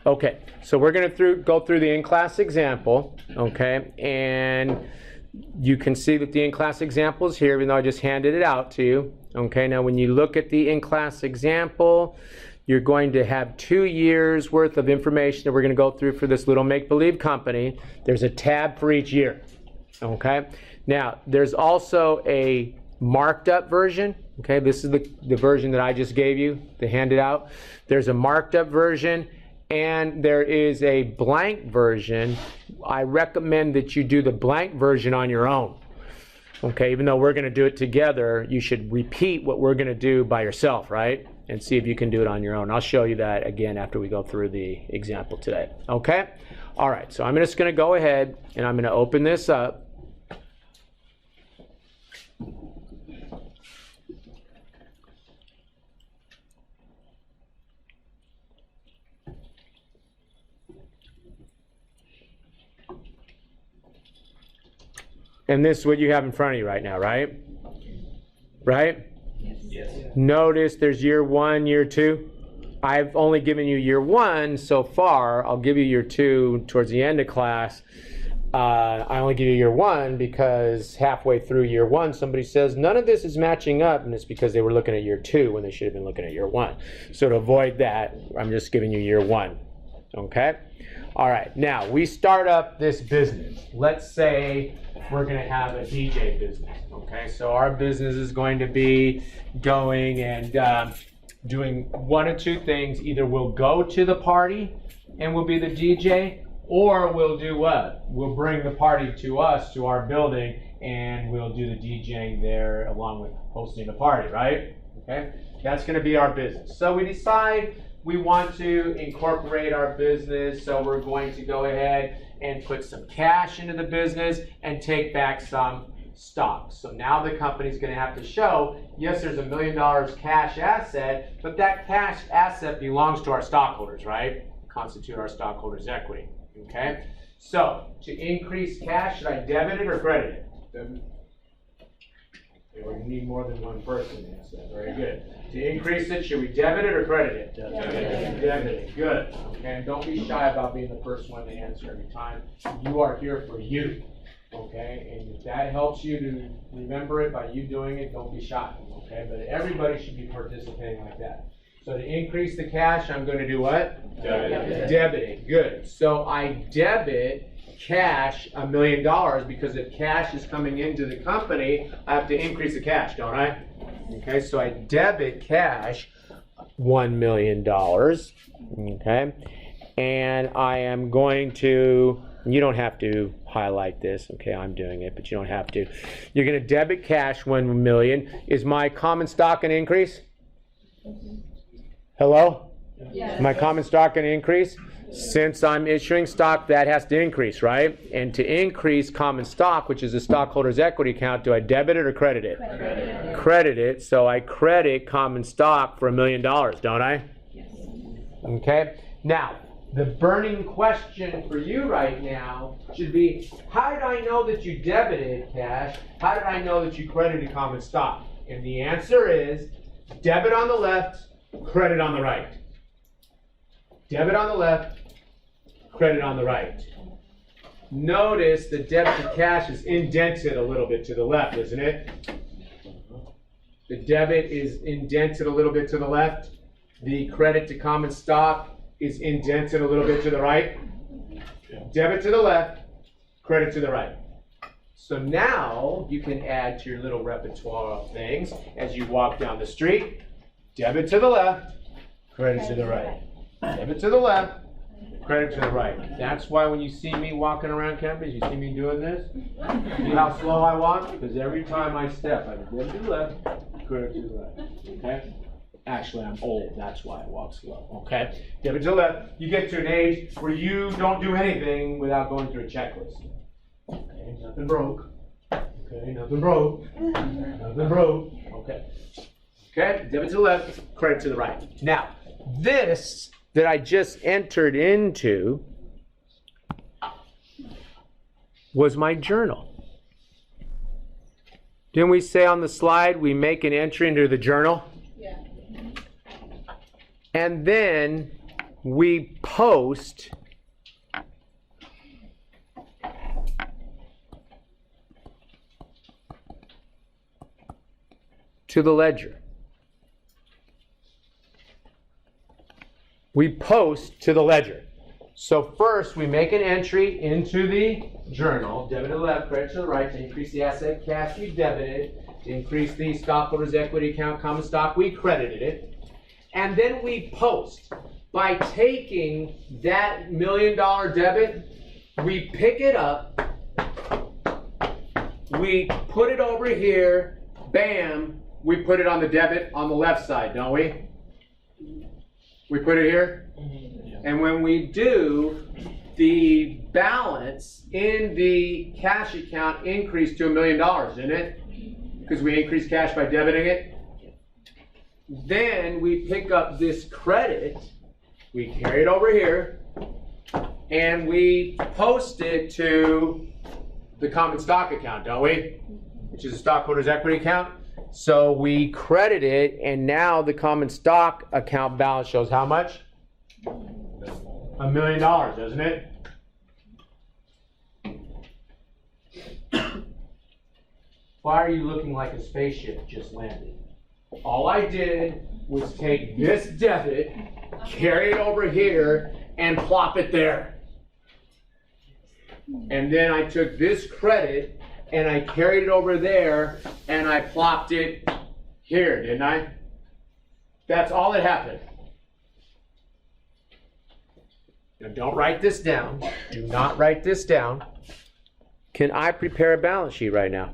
Okay, so we're going to go through the in-class example, okay, and you can see that the in-class example is here, even though I just handed it out to you. Okay, now when you look at the in-class example, you're going to have 2 years worth of information that we're going to go through for this little make-believe company. There's a tab for each year, okay? Now, there's also a marked up version, okay? This is the version that I just gave you, the handed out. There's a marked up version, and there is a blank version. I recommend that you do the blank version on your own. Okay, even though we're going to do it together, you should repeat what we're going to do by yourself, right? And see if you can do it on your own. I'll show you that again after we go through the example today. Okay? All right, so I'm just going to go ahead and I'm going to open this up. And this is what you have in front of you right now, right? Right? Yes. Notice there's year 1, year 2. I've only given you year 1 so far. I'll give you year 2 towards the end of class. I only give you year 1 because halfway through year 1, somebody says, none of this is matching up, and it's because they were looking at year 2 when they should have been looking at year 1. So to avoid that, I'm just giving you year 1. Okay? All right, now we start up this business. Let's say we're going to have a DJ business. Okay, so our business is going to be going and doing one of two things. Either we'll go to the party and we'll be the DJ, or we'll do what? We'll bring the party to us, to our building, and we'll do the DJing there along with hosting the party, right? Okay, that's going to be our business. So we decide we want to incorporate our business, so we're going to go ahead and put some cash into the business and take back some stock. So now the company's going to have to show, yes, there's $1 million cash asset, but that cash asset belongs to our stockholders, right? Constitute our stockholders' equity. Okay? So to increase cash, should I debit it or credit it? Debit. We need more than one person to answer that. Very good. To increase it, should we debit it or credit it? Debit it. Good. Okay. And don't be shy about being the first one to answer every time. You are here for you. Okay. And if that helps you to remember it by you doing it, don't be shy. Okay. But everybody should be participating like that. So to increase the cash, I'm going to do what? Debit it. Good. So I debit cash $1 million, because if cash is coming into the company, I have to increase the cash, don't I? Okay, so I debit cash $1 million. Okay, and I am going to, you don't have to highlight this, okay, I'm doing it, but you don't have to. You're going to debit cash $1 million. Is my common stock an increase? Hello? Yes. My common stock an increase? Since I'm issuing stock, that has to increase, right? And to increase common stock, which is a stockholder's equity account, do I debit it or credit it? Credit it. So I credit common stock for $1 million, don't I? Yes. Okay. Now, the burning question for you right now should be, how did I know that you debited cash? How did I know that you credited common stock? And the answer is debit on the left, credit on the right. Debit on the left, credit on the right. Notice the debit to cash is indented a little bit to the left, isn't it? The debit is indented a little bit to the left. The credit to common stock is indented a little bit to the right. Debit to the left, credit to the right. So now you can add to your little repertoire of things as you walk down the street. Debit to the left, credit to the right. Debit to the left, credit to the right. That's why when you see me walking around campus, you see me doing this. See how slow I walk? Because every time I step, I debit to the left, credit to the right. Okay? Actually, I'm old. That's why I walk slow. Okay? Debit to the left. You get to an age where you don't do anything without going through a checklist. Okay? Nothing broke. Okay? Nothing broke. Nothing broke. Okay. Okay? Debit to the left, credit to the right. Now, this that I just entered into was my journal. Didn't we say on the slide we make an entry into the journal? Yeah. And then we post to the ledger. We post to the ledger. So first, we make an entry into the journal, debit to the left, credit to the right, to increase the asset cash we debited, to increase the stockholders' equity account, common stock, we credited it. And then we post. By taking that $1 million debit, we pick it up, we put it over here, bam, we put it on the debit on the left side, don't we? We put it here? And when we do, the balance in the cash account increased to $1 million, didn't it? Because we increased cash by debiting it. Then we pick up this credit, we carry it over here, and we post it to the common stock account, don't we? Which is a stockholders' equity account. So we credit it, and now the common stock account balance shows how much? $1 million, doesn't it? Why are you looking like a spaceship just landed? All I did was take this debit, carry it over here, and plop it there. And then I took this credit, and I carried it over there, and I plopped it here, didn't I? That's all that happened. Now don't write this down. Do not write this down. Can I prepare a balance sheet right now?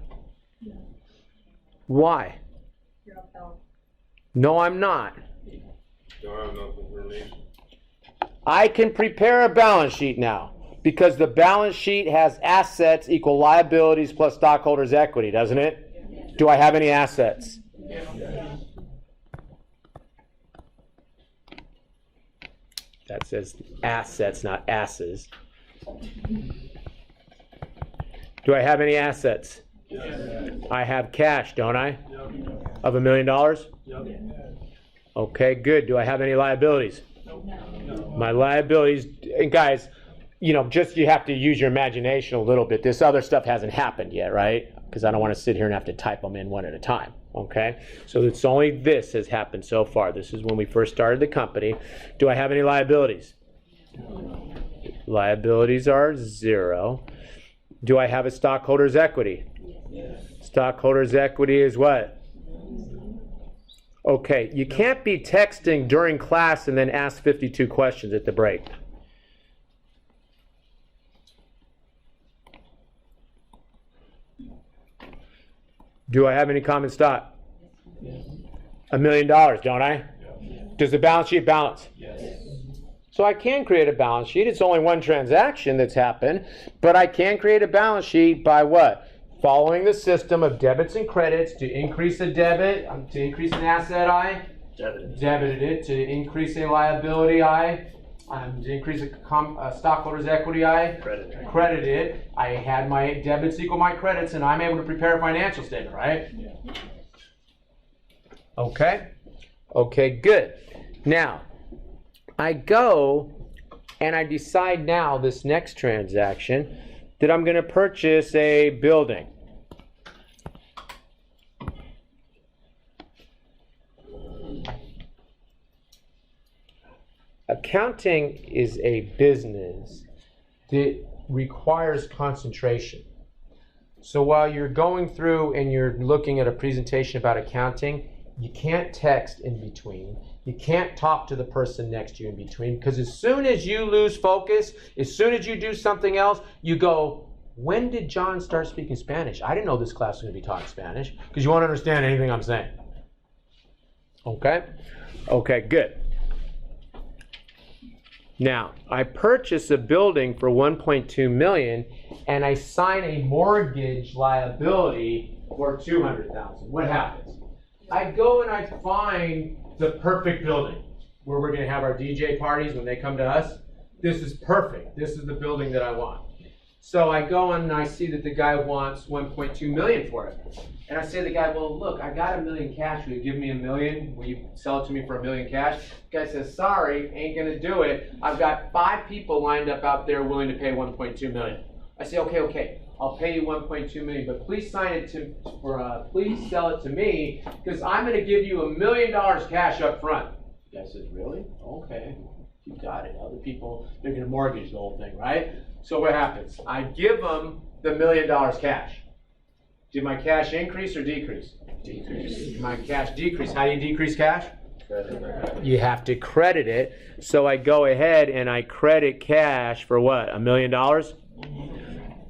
Why? No, I'm not. I can prepare a balance sheet now because the balance sheet has assets equal liabilities plus stockholders' equity, doesn't it? Do I have any assets? That says assets, not asses. Do I have any assets? Yes. I have cash, don't I? Yep. Of $1 million? Yep. Okay, good. Do I have any liabilities? Nope. No. My liabilities, and guys, you know, just you have to use your imagination a little bit. This other stuff hasn't happened yet, right? Because I don't want to sit here and have to type them in one at a time. Okay, so it's only this has happened so far. This is when we first started the company. Do I have any liabilities? No. Liabilities are 0. Do I have a stockholder's equity? Yes. Stockholder's equity is what? Okay, you can't be texting during class and then ask 52 questions at the break. Do I have any common stock? Yes. $1 million, don't I? Yes. Does the balance sheet balance? Yes. So I can create a balance sheet. It's only one transaction that's happened, but I can create a balance sheet by what? Following the system of debits and credits. To increase a debit, to increase an asset, I debited it. To increase a liability, I to increase a stockholder's equity, I credited it. I had my debits equal my credits, and I'm able to prepare a financial statement, right? Yeah. Okay? Okay, good. Now, I go and I decide now this next transaction that I'm going to purchase a building. Accounting is a business that requires concentration. So while you're going through and you're looking at a presentation about accounting, you can't text in between. You can't talk to the person next to you in between, because as soon as you lose focus, as soon as you do something else, you go, when did John start speaking Spanish? I didn't know this class was going to be taught in Spanish, because you won't understand anything I'm saying. Okay? Okay, good. Now, I purchase a building for $1.2 million, and I sign a mortgage liability for $200,000. What happens? I go and I find the perfect building where we're going to have our DJ parties when they come to us. This is perfect. This is the building that I want. So I go and I see that the guy wants 1.2 million for it. And I say to the guy, well, look, I got $1 million cash. Will you give me $1 million? Will you sell it to me for $1 million cash? The guy says, sorry, ain't gonna do it. I've got 5 people lined up out there willing to pay 1.2 million. I say, okay, I'll pay you 1.2 million, but please sign it please sell it to me, because I'm gonna give you $1 million cash up front. The guy says, really? Okay, you got it. Other people, they're gonna mortgage the whole thing, right? So what happens? I give them the $1 million cash. Did my cash increase or decrease? Decrease. My cash decrease. How do you decrease cash? Credit. You have to credit it. So I go ahead and I credit cash for what? $1 million?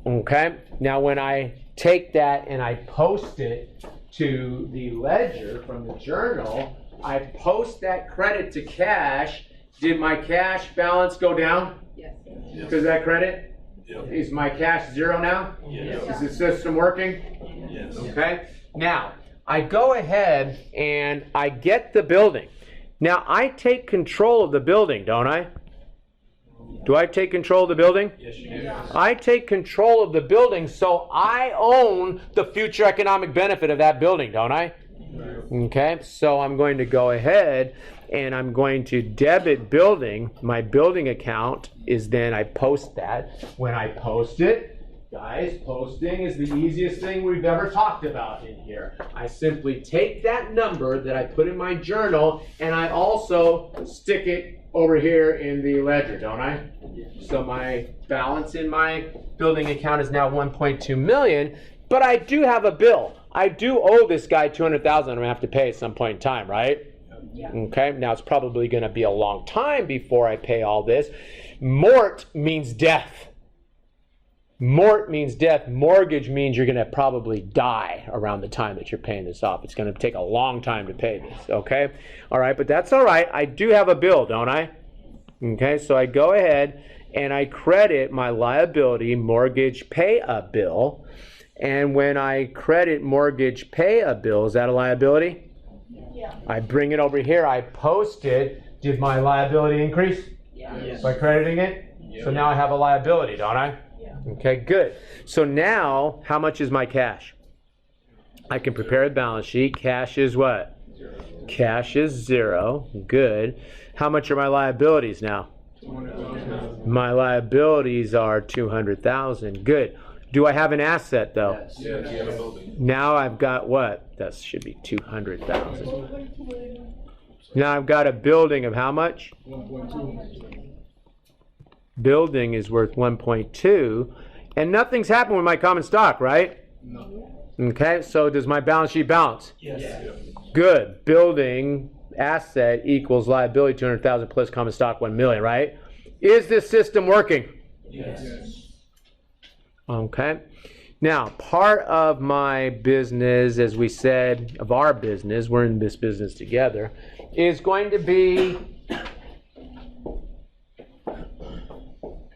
Okay. Now when I take that and I post it to the ledger from the journal, I post that credit to cash. Did my cash balance go down? Yes. Because of that credit? Yep. Is my cash zero now? Yes. Is the system working? Yes. Okay. Now, I go ahead and I get the building. Now, I take control of the building, don't I? Do I take control of the building? Yes, you do. I take control of the building, so I own the future economic benefit of that building, don't I? Okay, so I'm going to go ahead and I'm going to debit building. My building account is then I post that. When I post it, guys, posting is the easiest thing we've ever talked about in here. I simply take that number that I put in my journal and I also stick it over here in the ledger, don't I? So my balance in my building account is now 1.2 million, but I do have a bill. I do owe this guy $200,000 I'm going to have to pay at some point in time, right? Yeah. Okay, now it's probably going to be a long time before I pay all this. Mort means death. Mort means death. Mortgage means you're going to probably die around the time that you're paying this off. It's going to take a long time to pay this, okay? All right, but that's all right. I do have a bill, don't I? Okay, so I go ahead and I credit my liability mortgage pay a bill. And when I credit mortgage pay a bill, is that a liability? Yeah. I bring it over here, I post it. Did my liability increase? Yeah. Yes. By crediting it? Yeah. So now I have a liability, don't I? Yeah. Okay, good. So now, how much is my cash? I can prepare a balance sheet. Cash is what? 0. Cash is 0. Good. How much are my liabilities now? 200,000. My liabilities are 200,000. Good. Do I have an asset though? Yes. Yes. Now I've got what? That should be 200,000. Now I've got a building of how much? 1.2. Building is worth 1.2, and nothing's happened with my common stock, right? No. Okay, so does my balance sheet balance? Yes. Good. Building asset equals liability 200,000 plus common stock 1 million, right? Is this system working? Yes. Okay. Now, part of my business, as we said, of our business, we're in this business together, is going to be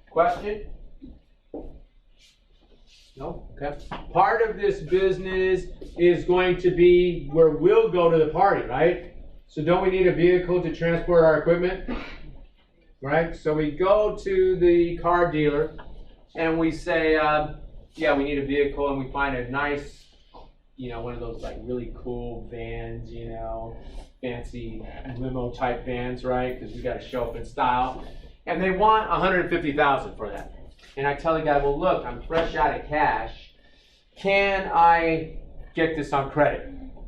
question? No? Okay. Part of this business is going to be where we'll go to the party, right? So don't we need a vehicle to transport our equipment? Right? So we go to the car dealer and we say, yeah, we need a vehicle, and we find a nice, one of those like really cool vans, fancy limo type vans, right? Because we got to show up in style. And they want $150,000 for that. And I tell the guy, well, look, I'm fresh out of cash. Can I get this on credit?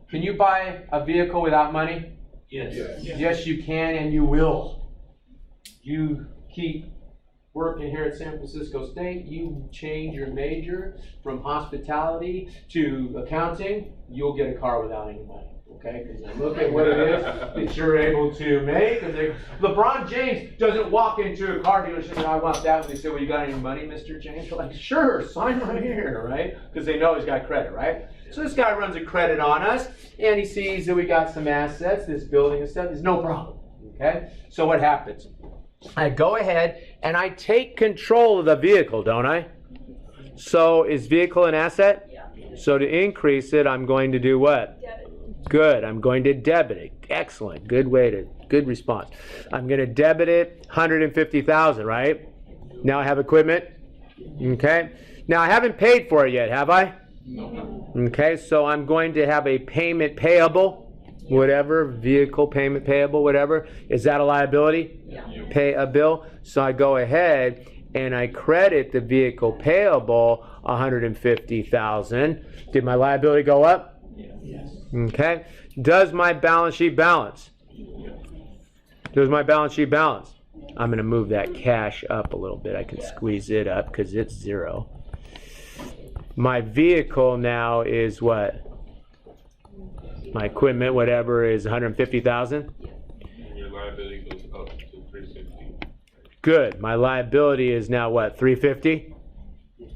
Can you buy a vehicle without money? Yes. Yes, you can, and you will. You keep working here at San Francisco State, you change your major from hospitality to accounting, you'll get a car without any money. Okay, because they look at what it is that you're able to make. And LeBron James doesn't walk into a car dealership and I want that. And they say, well, you got any money, Mr. James? We're like, sure, sign right here, right? Because they know he's got credit, right? So this guy runs a credit on us, and he sees that we got some assets, this building and stuff. There's no problem. Okay, so what happens? I go ahead and I take control of the vehicle, don't I? So is vehicle an asset? Yeah. So to increase it, I'm going to do what? Debit. Good. I'm going to debit it. Excellent. Good response. I'm going to debit it 150,000, right? Now I have equipment. Okay. Now, I haven't paid for it yet, have I? No. Okay, so I'm going to have a payment payable, whatever, vehicle payment payable, whatever. Is that a liability? Yeah. Pay a bill. So I go ahead and I credit the vehicle payable $150,000. Did my liability go up? Yes. Okay. Does my balance sheet balance? Does my balance sheet balance? I'm going to move that cash up a little bit. I can squeeze it up because it's 0. My vehicle now is what? My equipment, whatever, is $150,000. Your liability goes up to $350,000. Good. My liability is now what? $350,000. That's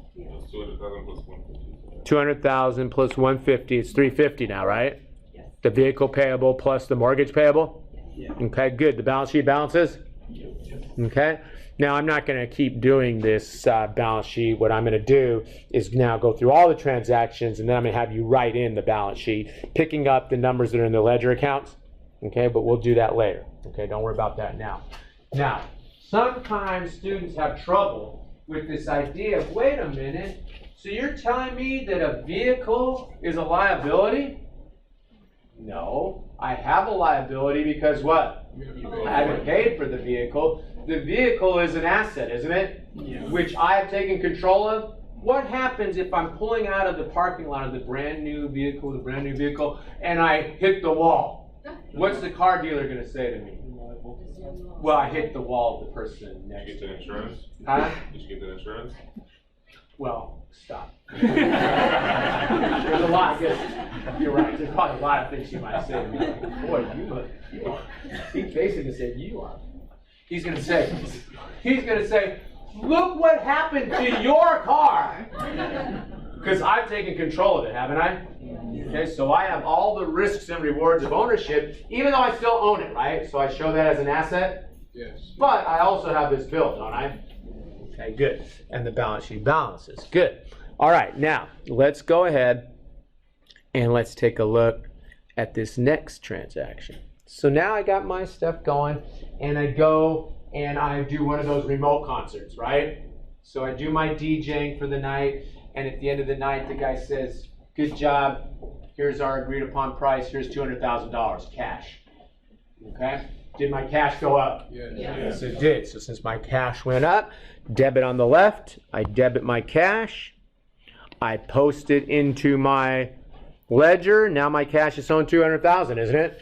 $200,000 plus $150,000. $200,000 plus $150,000. It's $350,000 now, right? Yes. The vehicle payable plus the mortgage payable. Yeah. Okay. Good. The balance sheet balances. Okay. Now, I'm not going to keep doing this balance sheet. What I'm going to do is now go through all the transactions, and then I'm going to have you write in the balance sheet, picking up the numbers that are in the ledger accounts. Okay, but we'll do that later. Okay, don't worry about that now. Now, sometimes students have trouble with this idea of, wait a minute, so you're telling me that a vehicle is a liability? No, I have a liability because what? I haven't paid for the vehicle. The vehicle is an asset, isn't it? Yeah. Which I have taken control of. What happens if I'm pulling out of the parking lot of the brand new vehicle, and I hit the wall? What's the car dealer going to say to me? Well, I hit the wall of the person next to me. Did you get the insurance? Huh? Did you get the insurance? Well, stop. There's a lot, I guess. You're right. There's probably a lot of things you might say to me. Like, boy, you are. He basically said, you are. He's going to say, look what happened to your car. Because I've taken control of it, haven't I? Okay, so I have all the risks and rewards of ownership, even though I still own it, right? So I show that as an asset. Yes. But I also have this bill, don't I? Okay, good. And the balance sheet balances. Good. All right, now let's go ahead and let's take a look at this next transaction. So now I got my stuff going, and I go and I do one of those remote concerts, right? So I do my DJing for the night, and at the end of the night, the guy says, good job, here's our agreed upon price, here's $200,000 cash. Okay? Did my cash go up? Yes. Yes, it did. So since my cash went up, debit on the left, I debit my cash, I post it into my ledger. Now my cash is showing $200,000, isn't it?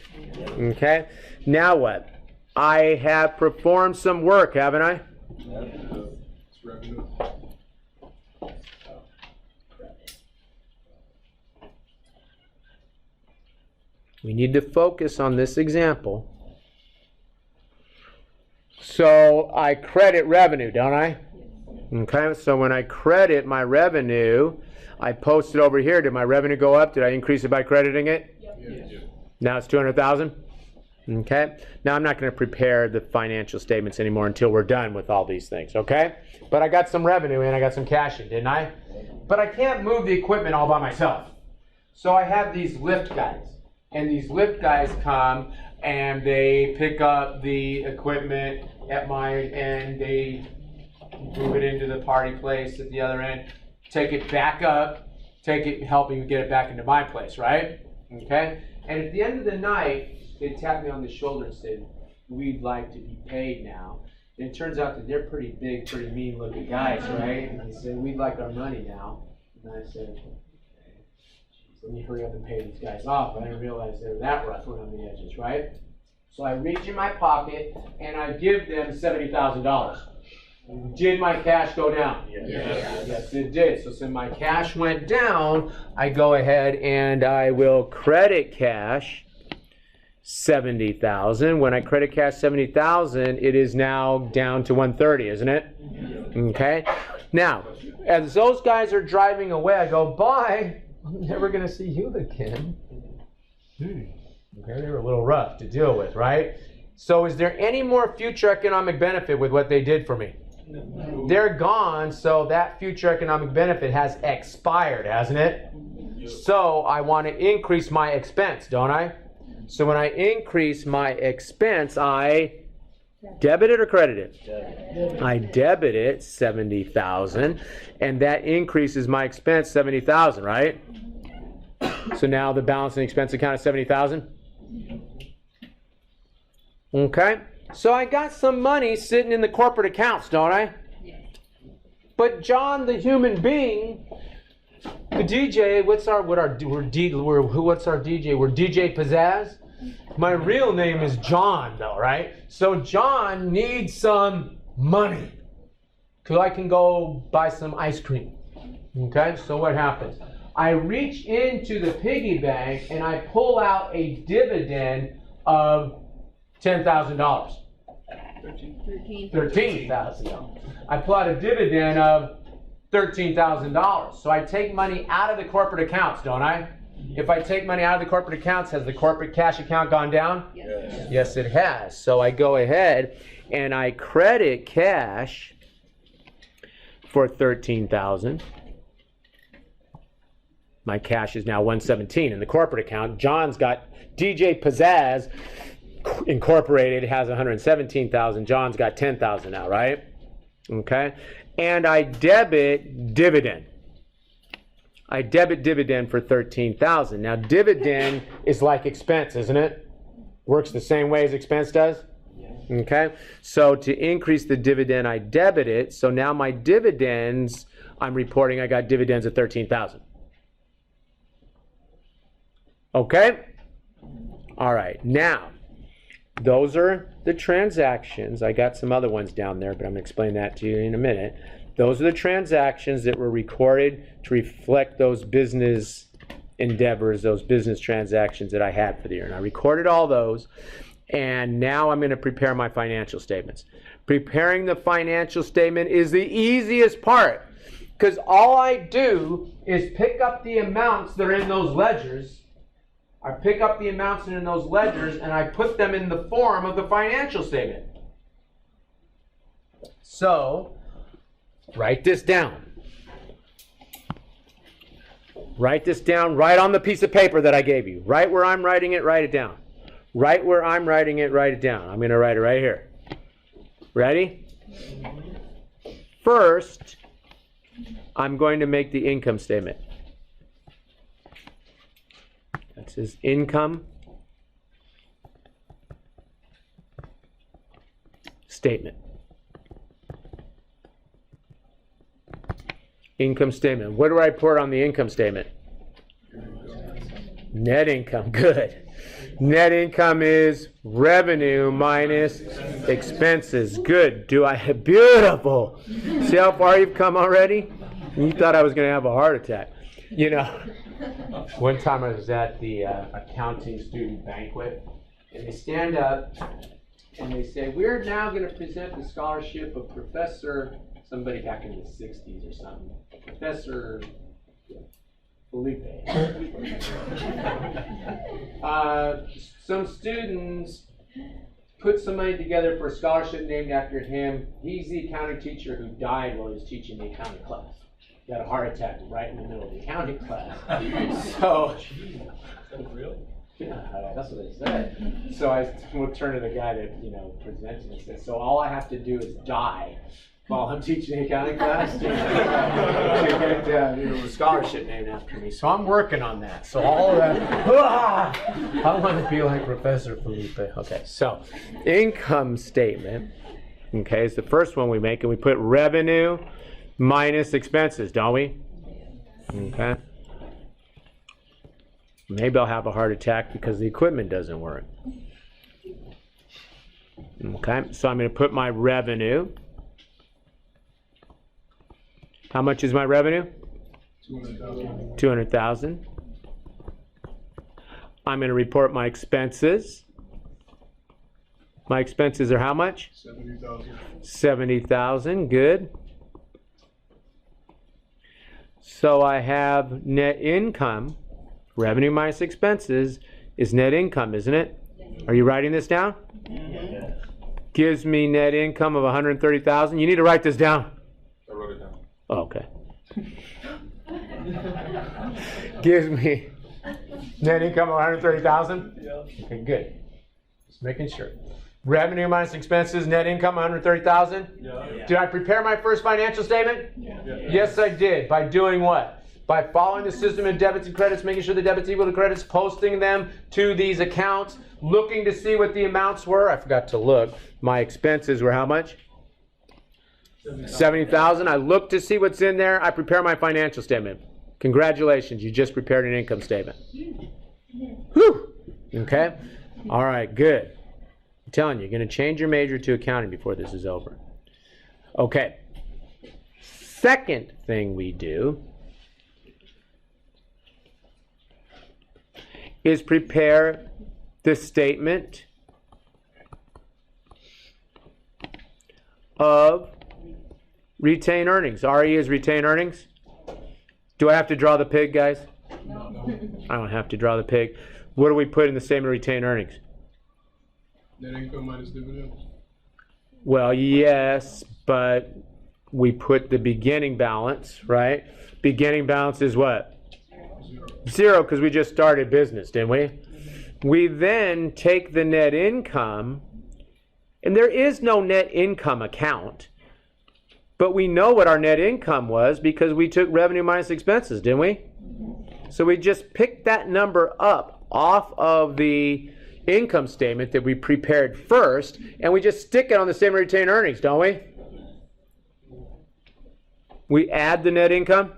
Okay. Now what? I have performed some work, haven't I? It's revenue. We need to focus on this example. So I credit revenue, don't I? Okay. So when I credit my revenue, I post it over here. Did my revenue go up? Did I increase it by crediting it? Yes. Now it's $200,000. Okay. Now I'm not going to prepare the financial statements anymore until we're done with all these things. Okay. But I got some revenue in. I got some cash in, didn't I? But I can't move the equipment all by myself. So I have these lift guys, and these lift guys come and they pick up the equipment at my end. They move it into the party place at the other end. Take it back up, helping me get it back into my place, right? Okay? And at the end of the night, they tap me on the shoulder and say, we'd like to be paid now. And it turns out that they're pretty big, pretty mean-looking guys, right? And they say, we'd like our money now. And I said, okay, let me hurry up and pay these guys off. I didn't realize they were that rough around the edges, right? So I reach in my pocket, and I give them $70,000. Did my cash go down? Yes. Yes, it did. So since my cash went down, I go ahead and I will credit cash $70,000. When I credit cash $70,000, it is now down to $130, isn't it? Okay. Now, as those guys are driving away, I go, bye. I'm never going to see you again. Okay, they were a little rough to deal with, right? So is there any more future economic benefit with what they did for me? No. They're gone, so that future economic benefit has expired, hasn't it? So I want to increase my expense, don't I? So when I increase my expense, I Debit it or credit it? I debit it 70,000, and that increases my expense 70,000, right? So now the balance in the expense account is 70,000. Okay, so I got some money sitting in the corporate accounts, don't I? But John, the human being, the DJ, what's our DJ? We're DJ Pizzazz. My real name is John, though, right? So John needs some money, so I can go buy some ice cream. Okay, so what happens? I reach into the piggy bank and I pull out a dividend of $10,000. $13,000. I pull out a dividend of $13,000. So I take money out of the corporate accounts, don't I? If I take money out of the corporate accounts, has the corporate cash account gone down? Yes. Yes, it has. So I go ahead and I credit cash for $13,000. My cash is now $117 in the corporate account. John's got DJ Pizzazz Incorporated has $117,000. John's got $10,000 now, right? Okay. And I debit dividend. I debit dividend for $13,000. Now dividend is like expense, isn't it? Works the same way as expense does? Okay. So to increase the dividend, I debit it. So now my dividends, I'm reporting I got dividends of $13,000. Okay? All right. Now, those are the transactions. I got some other ones down there, but I'm going to explain that to you in a minute. Those are the transactions that were recorded to reflect those business endeavors, those business transactions that I had for the year. And I recorded all those, and now I'm going to prepare my financial statements. Preparing the financial statement is the easiest part, because all I do is pick up the amounts that are in those ledgers. I pick up the amounts that are in those ledgers, and I put them in the form of the financial statement. So, write this down. Write this down right on the piece of paper that I gave you. Right where I'm writing it, write it down. Right where I'm writing it, write it down. I'm going to write it right here. Ready? First, I'm going to make the income statement. That says income statement. Income statement. What do I report on the income statement? Net income. Good. Net income is revenue minus expenses. Good. Beautiful. See how far you've come already? You thought I was going to have a heart attack. You know, one time I was at the accounting student banquet, and they stand up and they say, we're now going to present the scholarship of Professor, somebody back in the 60s or something, Professor Felipe. Some students put some money together for a scholarship named after him. He's the accounting teacher who died while he was teaching the accounting class. He had a heart attack right in the middle of the accounting class. So, yeah, that's what they said. So I would turn to the guy that presents and said, so all I have to do is die while I'm teaching the accounting class to get a scholarship named after me. So I'm working on that. So all of that, I want to be like Professor Felipe. Okay, so income statement, okay, is the first one we make, and we put revenue minus expenses, don't we? Okay. Maybe I'll have a heart attack because the equipment doesn't work. Okay, so I'm going to put my revenue. How much is my revenue? 200,000. 200,000. I'm going to report my expenses. My expenses are how much? 70,000. 70,000. Good. So I have net income. Revenue minus expenses is net income, isn't it? Are you writing this down? Yes. Gives me net income of 130,000. You need to write this down. I wrote it down. Oh, okay. Gives me net income of 130,000. Yeah. Okay, good. Just making sure. Revenue minus expenses, net income 130,000. Yeah. Did I prepare my first financial statement? Yeah. Yes, I did. By doing what? By following the system of debits and credits, making sure the debits equal to credits, posting them to these accounts, looking to see what the amounts were. I forgot to look. My expenses were how much? 70,000. I look to see what's in there. I prepare my financial statement. Congratulations, you just prepared an income statement. Whew. Okay? All right, good. I'm telling you, you're going to change your major to accounting before this is over. Okay. Second thing we do is prepare the statement of retained earnings. RE is retained earnings. Do I have to draw the pig, guys? No. I don't have to draw the pig. What do we put in the statement of retained earnings? Net income minus dividends. Well, yes, but we put the beginning balance, right? Beginning balance is what? Zero, because we just started business, didn't we? We then take the net income, and there is no net income account, but we know what our net income was because we took revenue minus expenses, didn't we? So we just picked that number up off of the income statement that we prepared first, and we just stick it on the statement of retained earnings, don't we? We add the net income.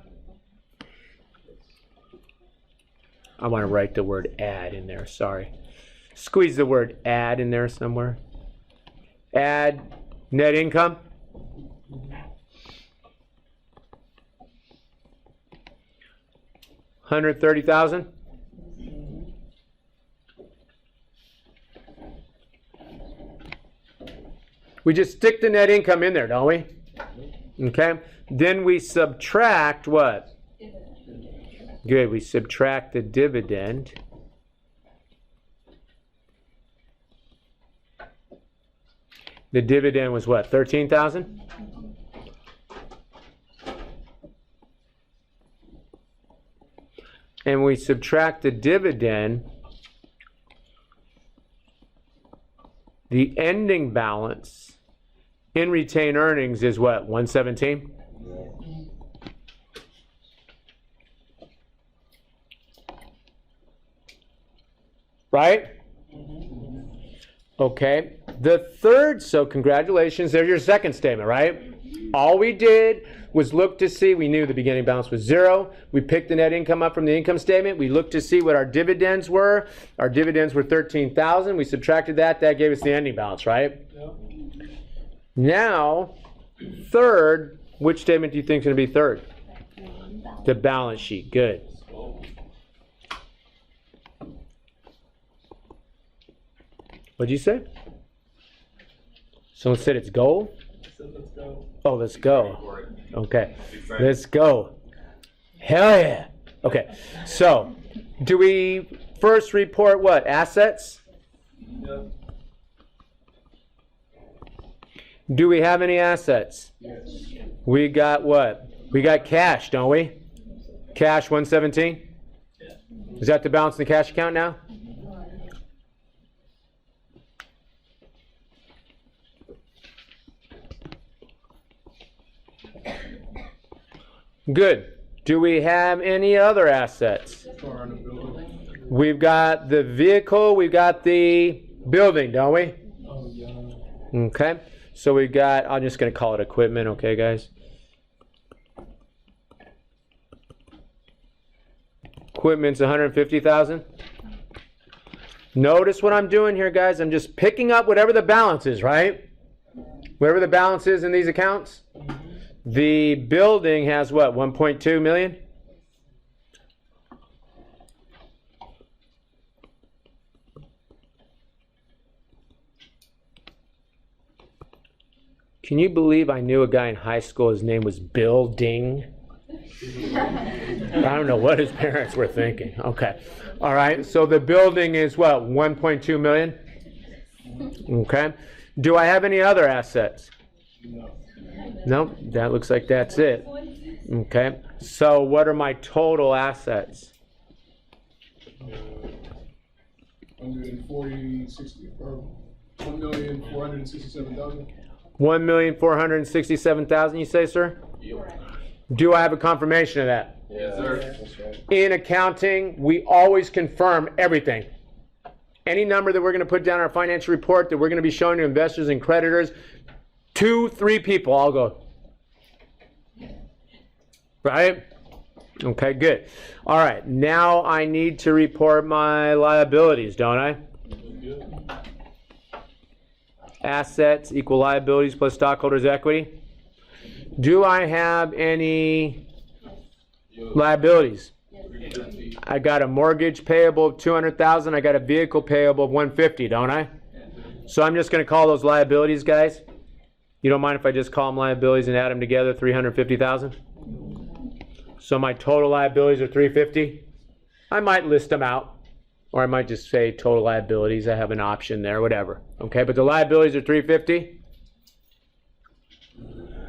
I want to write the word add in there, sorry. Squeeze the word add in there somewhere. Add net income. $130,000. We just stick the net income in there, don't we? Okay. Then we subtract what? Good. We subtract the dividend. The dividend was what? 13,000? And we subtract the dividend. The ending balance in retained earnings is what? 117? Right? Okay. The third, so congratulations, there's your second statement, right? All we did was look to see, we knew the beginning balance was zero. We picked the net income up from the income statement. We looked to see what our dividends were. Our dividends were 13,000. We subtracted that. That gave us the ending balance, right? Yep. Now, third, which statement do you think is going to be third? The balance sheet. Good. What'd you say? Someone said it's goal? Let's go. Oh, let's go. Okay. Let's go. Hell yeah. Okay. So, do we first report what? Assets? Yep. Do we have any assets? Yes. We got what? We got cash, don't we? Cash 117? Yeah. Is that the balance in the cash account now? Good. Do we have any other assets? Car in the building. We've got the vehicle, we've got the building, don't we? Oh, yeah. Okay. So we got, I'm just going to call it equipment, okay, guys? Equipment's 150,000. Notice what I'm doing here, guys. I'm just picking up whatever the balance is, right? Whatever the balance is in these accounts. The building has what, 1.2 million? Can you believe I knew a guy in high school, his name was Bill Ding? I don't know what his parents were thinking. Okay. All right. So the building is what, 1.2 million? Okay. Do I have any other assets? No. No, that looks like that's it. Okay. So what are my total assets? 140, 60. 1,467,000. 1,467,000, you say, sir? Do I have a confirmation of that? Yes, sir. That's right. In accounting, we always confirm everything. Any number that we're going to put down in our financial report that we're going to be showing to investors and creditors, 2, 3 people, I'll go. Right? Okay, good. All right, now I need to report my liabilities, don't I? Assets equal liabilities plus stockholders' equity. Do I have any liabilities? I got a mortgage payable of $200,000. I got a vehicle payable of $150,000, don't I? So I'm just going to call those liabilities, guys. You don't mind if I just call them liabilities and add them together, $350,000? So my total liabilities are $350,000. I might list them out, or I might just say total liabilities. I have an option there, whatever. Okay, but the liabilities are $350,000.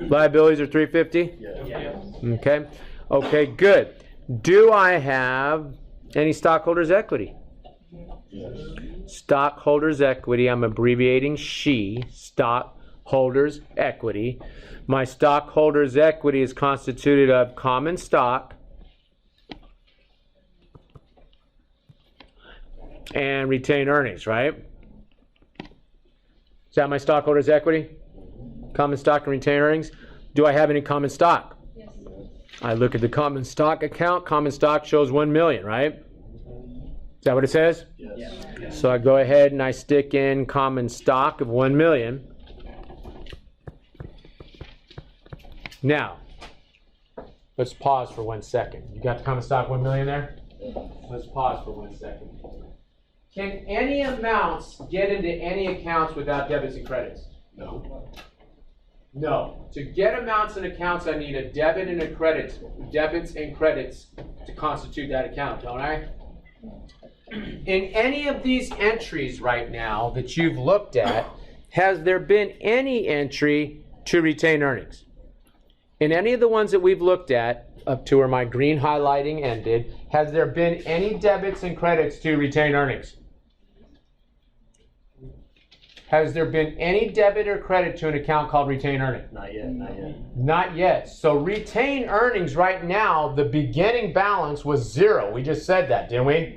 Liabilities are $350,000. Yeah. Okay. Okay, good. Do I have any stockholders' equity? Stockholders' equity. I'm abbreviating SHE. Stockholders' equity. My stockholders' equity is constituted of common stock and retained earnings, right? Is that my stockholders' equity? Common stock and retained earnings. Do I have any common stock? Yes. I look at the common stock account. Common stock shows 1 million, right? Is that what it says? Yes. So I go ahead and I stick in common stock of 1 million. Now, let's pause for 1 second. You got the common stock 1 million there? Let's pause for 1 second. Can any amounts get into any accounts without debits and credits? No. No. To get amounts in accounts, I need a debit and a credit, debits and credits to constitute that account, don't I? In any of these entries right now that you've looked at, has there been any entry to retain earnings? In any of the ones that we've looked at, up to where my green highlighting ended, has there been any debits and credits to retain earnings? Has there been any debit or credit to an account called retained earnings? Not yet. Not yet. Not yet. So retained earnings right now, the beginning balance was 0. We just said that, didn't we?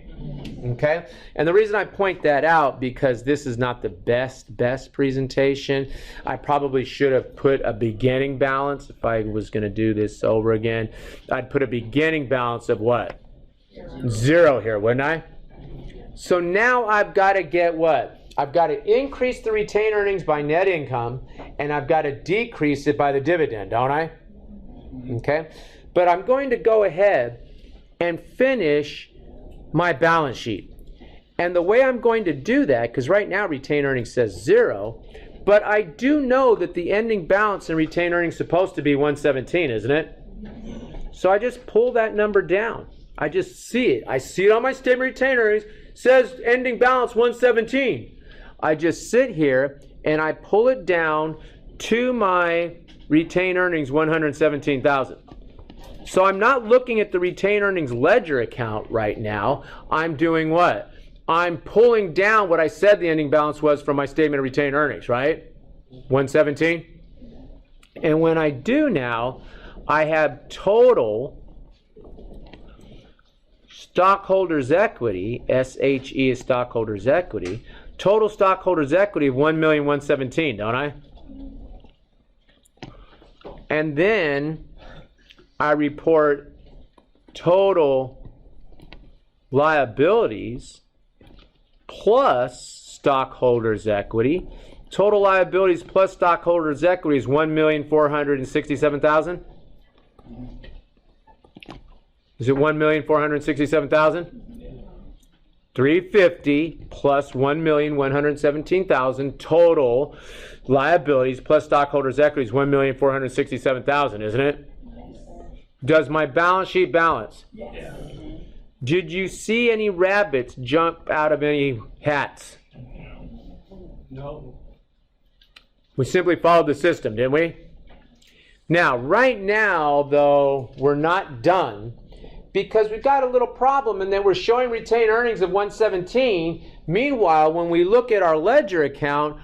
Okay. And the reason I point that out, because this is not the best presentation. I probably should have put a beginning balance. If I was going to do this over again, I'd put a beginning balance of what? 0 here, wouldn't I? So now I've got to get what? I've got to increase the retained earnings by net income, and I've got to decrease it by the dividend, don't I? Okay? But I'm going to go ahead and finish my balance sheet. And the way I'm going to do that, because right now retained earnings says 0, but I do know that the ending balance in retained earnings is supposed to be 117, isn't it? So I just pull that number down. I just see it. I see it on my statement of retained earnings. Says ending balance 117. I just sit here and I pull it down to my retained earnings 117,000. So I'm not looking at the retained earnings ledger account right now. I'm doing what? I'm pulling down what I said the ending balance was from my statement of retained earnings, right? 117. And when I do now, I have total stockholders' equity, SHE is stockholders' equity, total stockholders' equity of 1,117,000, don't I? And then I report total liabilities plus stockholders' equity. Total liabilities plus stockholders' equity is 1,467,000. Is it 1,467,000? 350 plus 1,117,000 total liabilities plus stockholders' equity is 1,467,000, isn't it? Does my balance sheet balance? Yeah. Did you see any rabbits jump out of any hats? No. We simply followed the system, didn't we? Now, right now, though, we're not done, because we've got a little problem in that we're showing retained earnings of 117, Meanwhile, when we look at our ledger account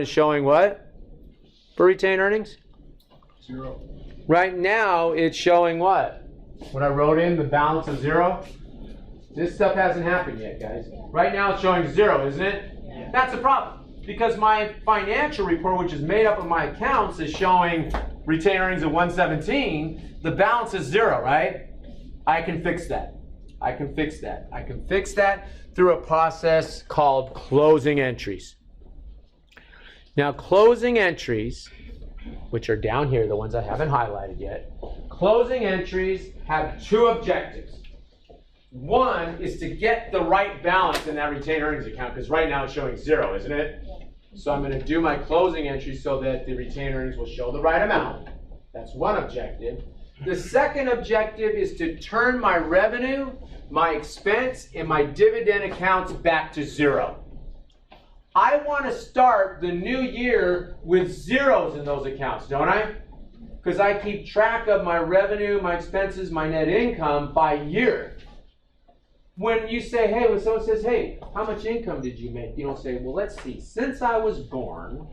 is showing what for retained earnings? 0. Right now, it's showing what? When I wrote in the balance of 0, this stuff hasn't happened yet, guys. Right now, it's showing 0, isn't it? Yeah. That's a problem. Because my financial report, which is made up of my accounts, is showing retained earnings of 117. The balance is 0, right? I can fix that. I can fix that through a process called closing entries. Now, closing entries, which are down here, the ones I haven't highlighted yet, closing entries have 2 objectives. One is to get the right balance in that retained earnings account, because right now it's showing 0, isn't it? So I'm going to do my closing entry so that the retained earnings will show the right amount. That's one objective. The second objective is to turn my revenue, my expense, and my dividend accounts back to 0. I want to start the new year with zeros in those accounts, don't I? Because I keep track of my revenue, my expenses, my net income by year. When you say, hey, when someone says, hey, how much income did you make? You don't say, well, let's see. Since I was born,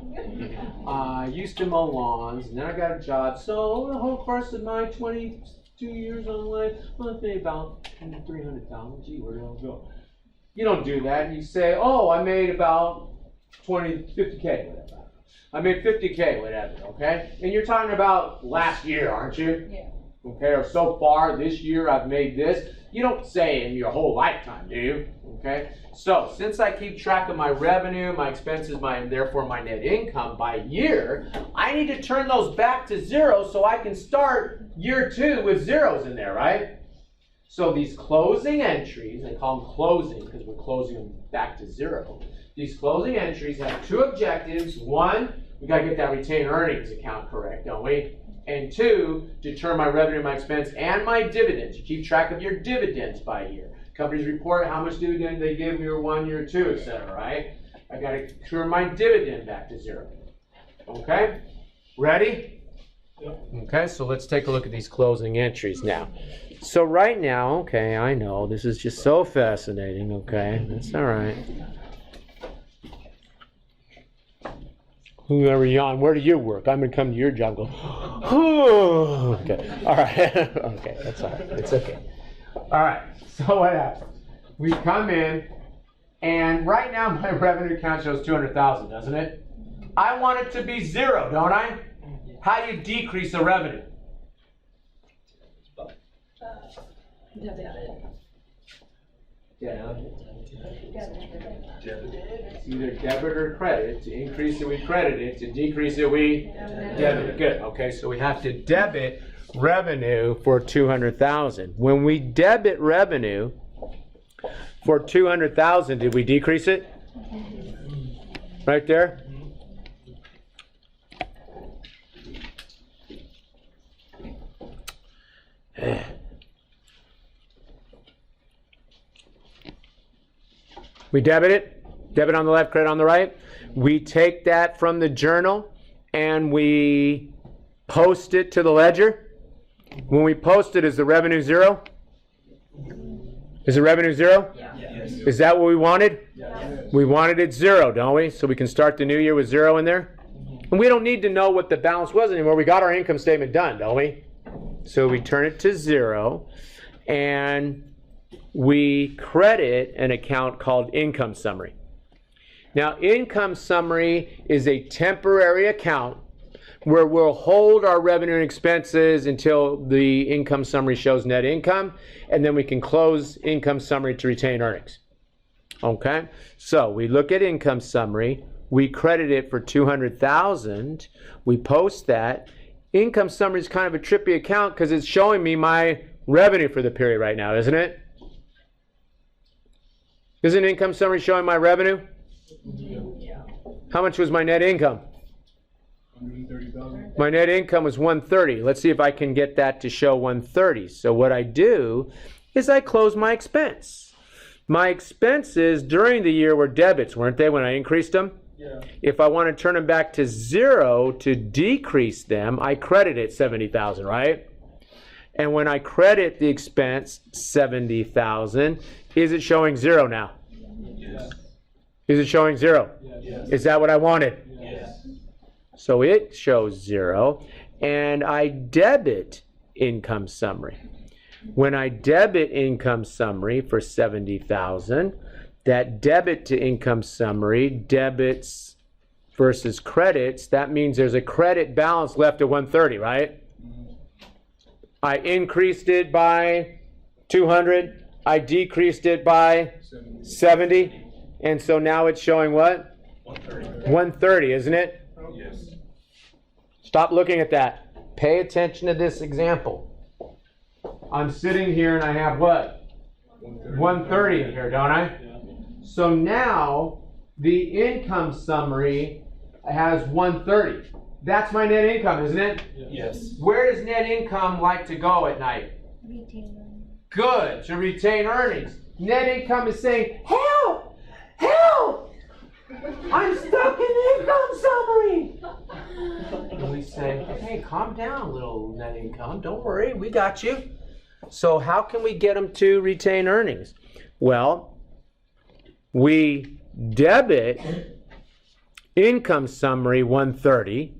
I used to mow lawns, and then I got a job. So the whole course of my 22 years on life, well, I made about $300,000. Gee, where did it all go? You don't do that. You say, oh, I made about 50K, whatever. I made 50K, whatever, okay? And you're talking about last year, aren't you? Yeah. Okay, or so far this year I've made this. You don't say in your whole lifetime, do you? Okay, so since I keep track of my revenue, my expenses, and therefore my net income by year, I need to turn those back to 0 so I can start year 2 with zeros in there, right? So these closing entries, I call them closing because we're closing them back to 0. These closing entries have 2 objectives. One, we got to get that retained earnings account correct, don't we? And 2, to turn my revenue, my expense, and my dividends. You keep track of your dividends by year. Companies report how much dividend they give year 1, year 2, etc., right? I got to turn my dividend back to 0. Okay? Ready? Yep. Okay, so let's take a look at these closing entries now. So right now, okay, I know, this is just so fascinating, okay? That's all right. Whoever yawn, where do you work? I'm going to come to your job and go, oh, okay, all right, okay, that's all right, it's okay. All right, so what happens? We come in, and right now my revenue account shows 200,000, doesn't it? I want it to be 0, don't I? How do you decrease the revenue? Yeah. Either debit or credit. To increase it, we credit it. To decrease it, we debit it. Good. Okay, so we have to debit revenue for 200,000. When we debit revenue for 200,000, did we decrease it? Right there? We debit it, debit on the left, credit on the right. We take that from the journal and we post it to the ledger. When we post it, is the revenue 0? Is the revenue 0? Yeah. Yes. Is that what we wanted? Yes. We wanted it 0, don't we? So we can start the new year with 0 in there. And we don't need to know what the balance was anymore. We got our income statement done, don't we? So we turn it to 0 and we credit an account called income summary. Now, income summary is a temporary account where we'll hold our revenue and expenses until the income summary shows net income, and then we can close income summary to retain earnings. Okay? So we look at income summary, we credit it for 200,000, we post that. Income summary is kind of a trippy account because it's showing me my revenue for the period right now, isn't it? Isn't income summary showing my revenue? Yeah. How much was my net income? 130,000. My net income was 130. Let's see if I can get that to show 130. So what I do is I close my expense. My expenses during the year were debits, weren't they, when I increased them? Yeah. If I want to turn them back to 0 to decrease them, I credit it 70,000, right? And when I credit the expense 70,000, is it showing 0 now? Yes. Is it showing 0? Yes. Is that what I wanted? Yes. So it shows 0, and I debit income summary. When I debit income summary for 70,000, that debit to income summary, debits versus credits, that means there's a credit balance left at 130, right? I increased it by 200, I decreased it by 70, and so now it's showing what? 130, isn't it? Yes. Stop looking at that. Pay attention to this example. I'm sitting here and I have what? 130 in here, don't I? So now the income summary has 130. That's my net income, isn't it? Yes. Where does net income like to go at night? Good, to retain earnings. Net income is saying, help! Help! I'm stuck in the income summary. And we say, hey, calm down, little net income. Don't worry, we got you. So how can we get them to retain earnings? Well, we debit income summary 130.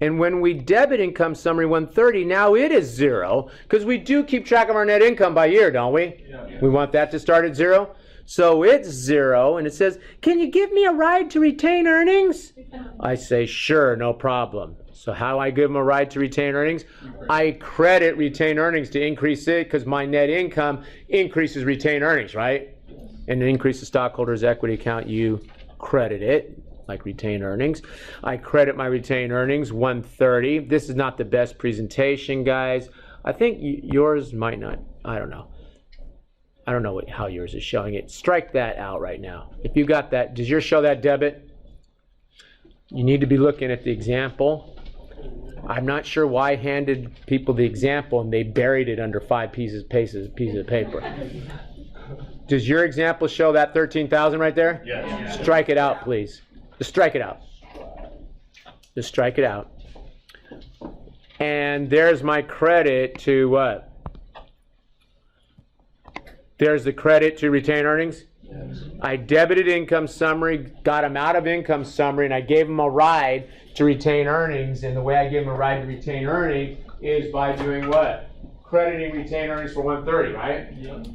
And when we debit income summary 130, now it is 0, because we do keep track of our net income by year, don't we? Yeah. We want that to start at 0. So it's 0, and it says, can you give me a ride to retain earnings? I say, sure, no problem. So how do I give them a ride to retain earnings? I credit retain earnings to increase it, because my net income increases retain earnings, right? And to increase the stockholders' equity account, you credit it, like retain earnings. I credit my retain earnings, 130. This is not the best presentation, guys. I think yours might not. I don't know. I don't know how yours is showing it. Strike that out right now. If you got that, does yours show that debit? You need to be looking at the example. I'm not sure why I handed people the example and they buried it under 5 pieces of paper. Does your example show that 13,000 right there? Yes. Strike it out, please. Just strike it out. Just strike it out. And there's my credit to what? There's the credit to retain earnings. Yes. I debited income summary, got them out of income summary, and I gave them a ride to retain earnings. And the way I gave them a ride to retain earnings is by doing what? Crediting retain earnings for 130, right? Yep.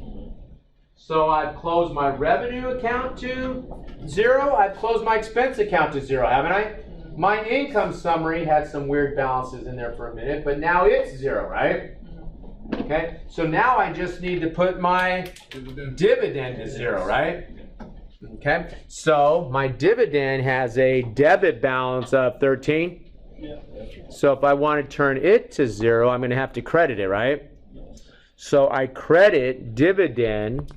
So I've closed my revenue account to 0. I've closed my expense account to 0, haven't I? My income summary had some weird balances in there for a minute, but now it's 0, right? Okay, so now I just need to put my dividend to 0, right? Okay, so my dividend has a debit balance of 13. So if I want to turn it to 0, I'm going to have to credit it, right? So I credit dividend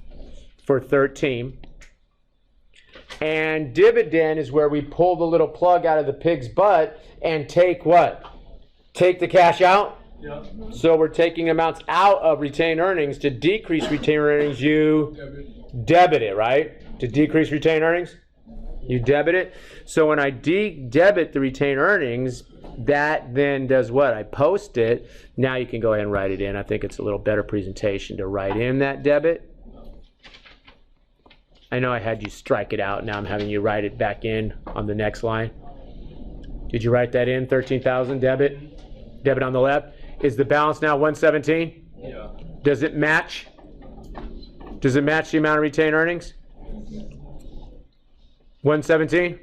for 13. And dividend is where we pull the little plug out of the pig's butt and take what? Take the cash out? Yeah. So we're taking amounts out of retained earnings. To decrease retained earnings, you debit it, right? To decrease retained earnings, you debit it. So when I debit the retained earnings, that then does what? I post it. Now you can go ahead and write it in. I think it's a little better presentation to write in that debit. I know I had you strike it out. Now I'm having you write it back in on the next line. Did you write that in? 13,000 debit? Debit on the left. Is the balance now 117? Yeah. Does it match? Does it match the amount of retained earnings? 117?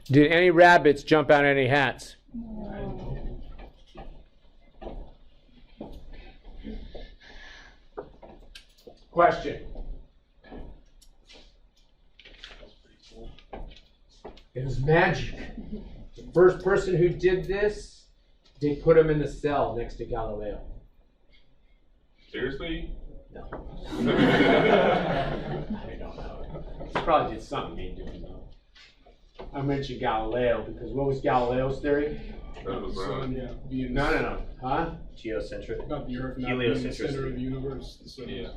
Did any rabbits jump out of any hats? Question. It was magic. The first person who did this, they put him in the cell next to Galileo. Seriously? No. I don't know. He probably did something he didn't know. I mentioned Galileo because what was Galileo's theory? That was Sun, wrong. yeah. Being No. Huh? Geocentric. About the Earth not being the center of the universe. So Yeah.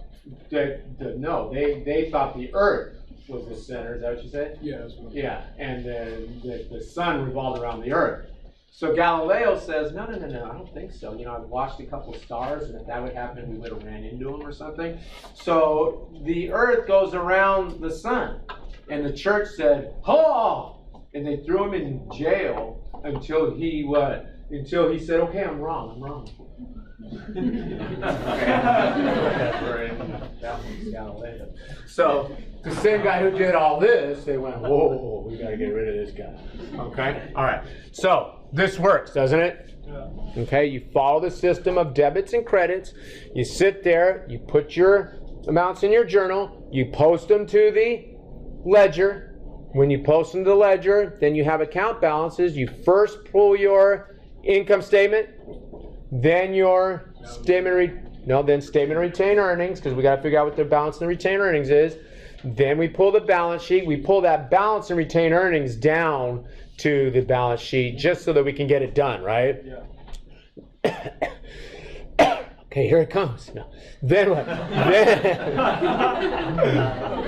No, they thought the Earth was the center. Is that what you said? yeah, that's what Yeah, and the sun revolved around the Earth. So Galileo says, no, I don't think so. You know, I've watched a couple of stars, and if that would happen, we would have ran into them or something. So the earth goes around the sun. And the church said, "Oh!" And they threw him in jail until he what? Until he said, "Okay, I'm wrong. That one's Galileo. So the same guy who did all this, they went, "Whoa, we got to get rid of this guy." Okay, all right. So this works, doesn't it? Okay, you follow the system of debits and credits. You sit there, you put your amounts in your journal, you post them to the ledger. When you post them to the ledger, then you have account balances. You first pull your income statement, then your statement of retained earnings, because we got to figure out what the balance and the retained earnings is. Then we pull the balance sheet. We pull that balance and retained earnings down to the balance sheet just so that we can get it done, right? Yeah. Okay, here it comes. No. Then what?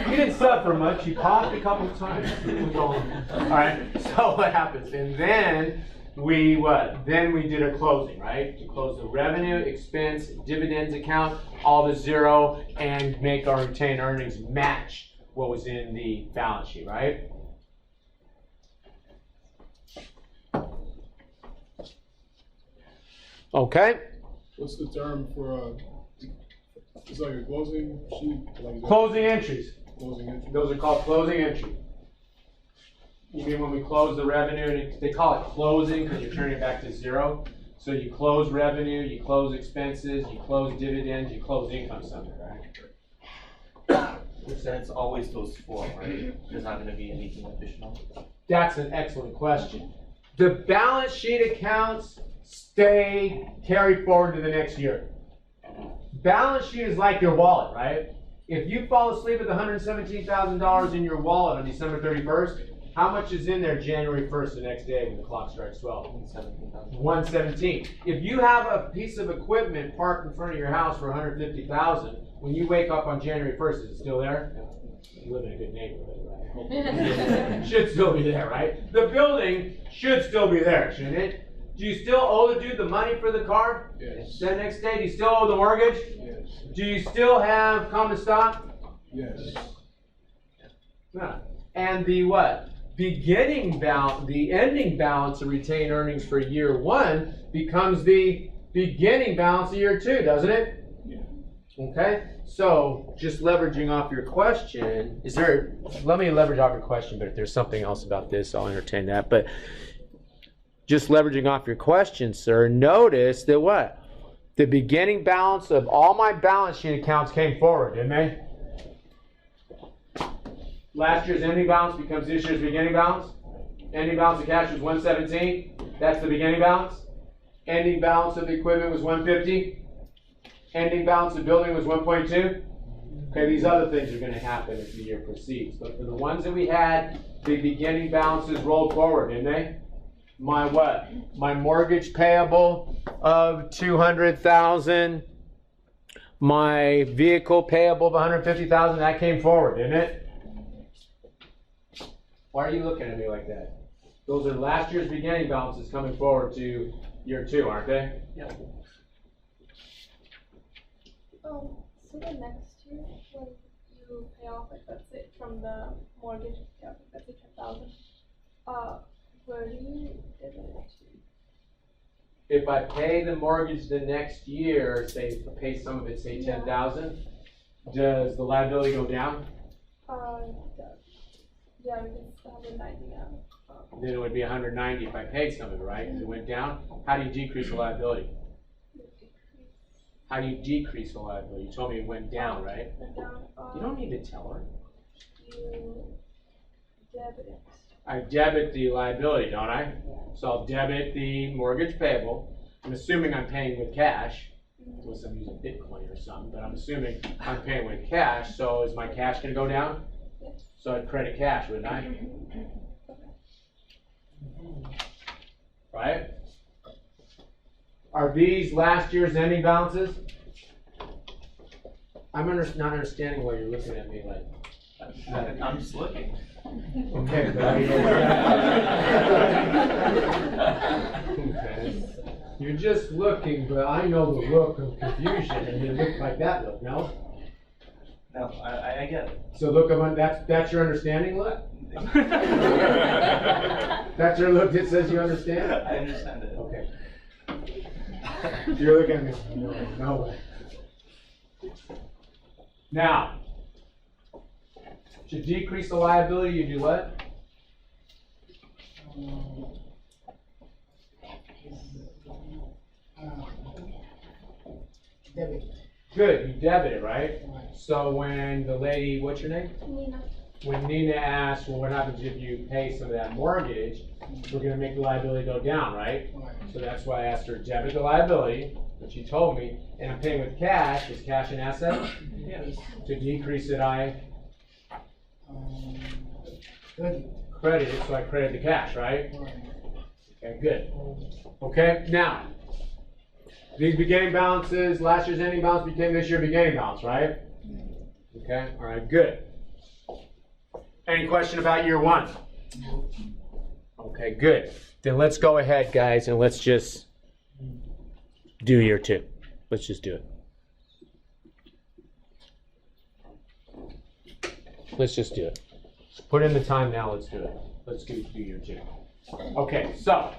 You didn't suffer much. You coughed a couple of times. All right. So what happens? And then we what? Then we did a closing, right? To close the revenue, expense, dividends account, all to zero, and make our retained earnings match what was in the balance sheet, right? Okay. What's the term for it's like a closing sheet? Like Closing entries. Closing entry. Those are called closing entry. You mean when we close the revenue, and they call it closing because you're turning it back to zero. So you close revenue, you close expenses, you close dividends, you close income summary, right? That's always those four, right? There's not going to be anything additional. That's an excellent question. The balance sheet accounts stay carried forward to the next year. Balance sheet is like your wallet, right? If you fall asleep with $117,000 in your wallet on December 31st, how much is in there January 1st, the next day when the clock strikes 12? 117. If you have a piece of equipment parked in front of your house for $150,000, when you wake up on January 1st, is it still there? You live in a good neighborhood, right? Should still be there, right? The building should still be there, shouldn't it? Do you still owe the dude the money for the car? Yes. The next day, do you still owe the mortgage? Yes. Do you still have common stock? Yes. No. And the what? Beginning balance, the ending balance of retained earnings for year one becomes the beginning balance of year two, doesn't it? Yeah. Okay. So just leveraging off your question, let me leverage off your question, but if there's something else about this, I'll entertain that. But just leveraging off your question, sir, notice that what? The beginning balance of all my balance sheet accounts came forward, didn't they? Last year's ending balance becomes this year's beginning balance. Ending balance of cash was 117. That's the beginning balance. Ending balance of the equipment was 150. Ending balance of building was 1.2. Okay, these other things are going to happen as the year proceeds. But for the ones that we had, the beginning balances rolled forward, didn't they? My what? My mortgage payable of $200,000. My vehicle payable of $150,000. That came forward, didn't it? Why are you looking at me like that? Those are last year's beginning balances coming forward to year two, aren't they? Yeah. So the next year, when you pay off, like let's say from the mortgage, let's say 10,000, where do you get the next year? If I pay the mortgage the next year, say pay some of it, say 10,000, does the liability go down? Yeah, it's 190 now. Then it would be 190 if I paid some of it, right? Because it went down. How do you decrease the liability? How do you decrease the liability? You told me it went down, right? Went down, You don't need to tell her. you debit it. I debit the liability, don't I? So I'll debit the mortgage payable. I'm assuming I'm paying with cash, unless I'm using Bitcoin or something, but I'm assuming I'm paying with cash. So is my cash going to go down? Yes. So I'd credit cash, wouldn't I? Right? Are these last year's ending balances? I'm not understanding why you're looking at me like. I'm just looking. Okay, but I you're just looking, but I know the look of confusion, and it looks like that look, no? No, I get it. So look, that's your understanding look? That's your look that says you understand? I understand it. Okay. You're looking at me, no way. Now, to decrease the liability, you do what? Debit. Good, you debit it, right? So when the lady, what's your name? Nina. When Nina asks, well, what happens if you pay some of that mortgage? We're gonna make the liability go down, right? So that's why I asked her to debit the liability, but she told me, and I'm paying with cash. Is cash an asset? Yes. To decrease it, I Credit. credit it, so I credit the cash, right? Okay, good. Okay, now, these beginning balances, last year's ending balance became this year's beginning balance, right? Okay, all right, good. Any question about year one? Okay, good. Then let's go ahead, guys, and let's just do year two. Let's just do it. Let's just do it. Put in the time now, let's do it. Let's do year two. Okay, so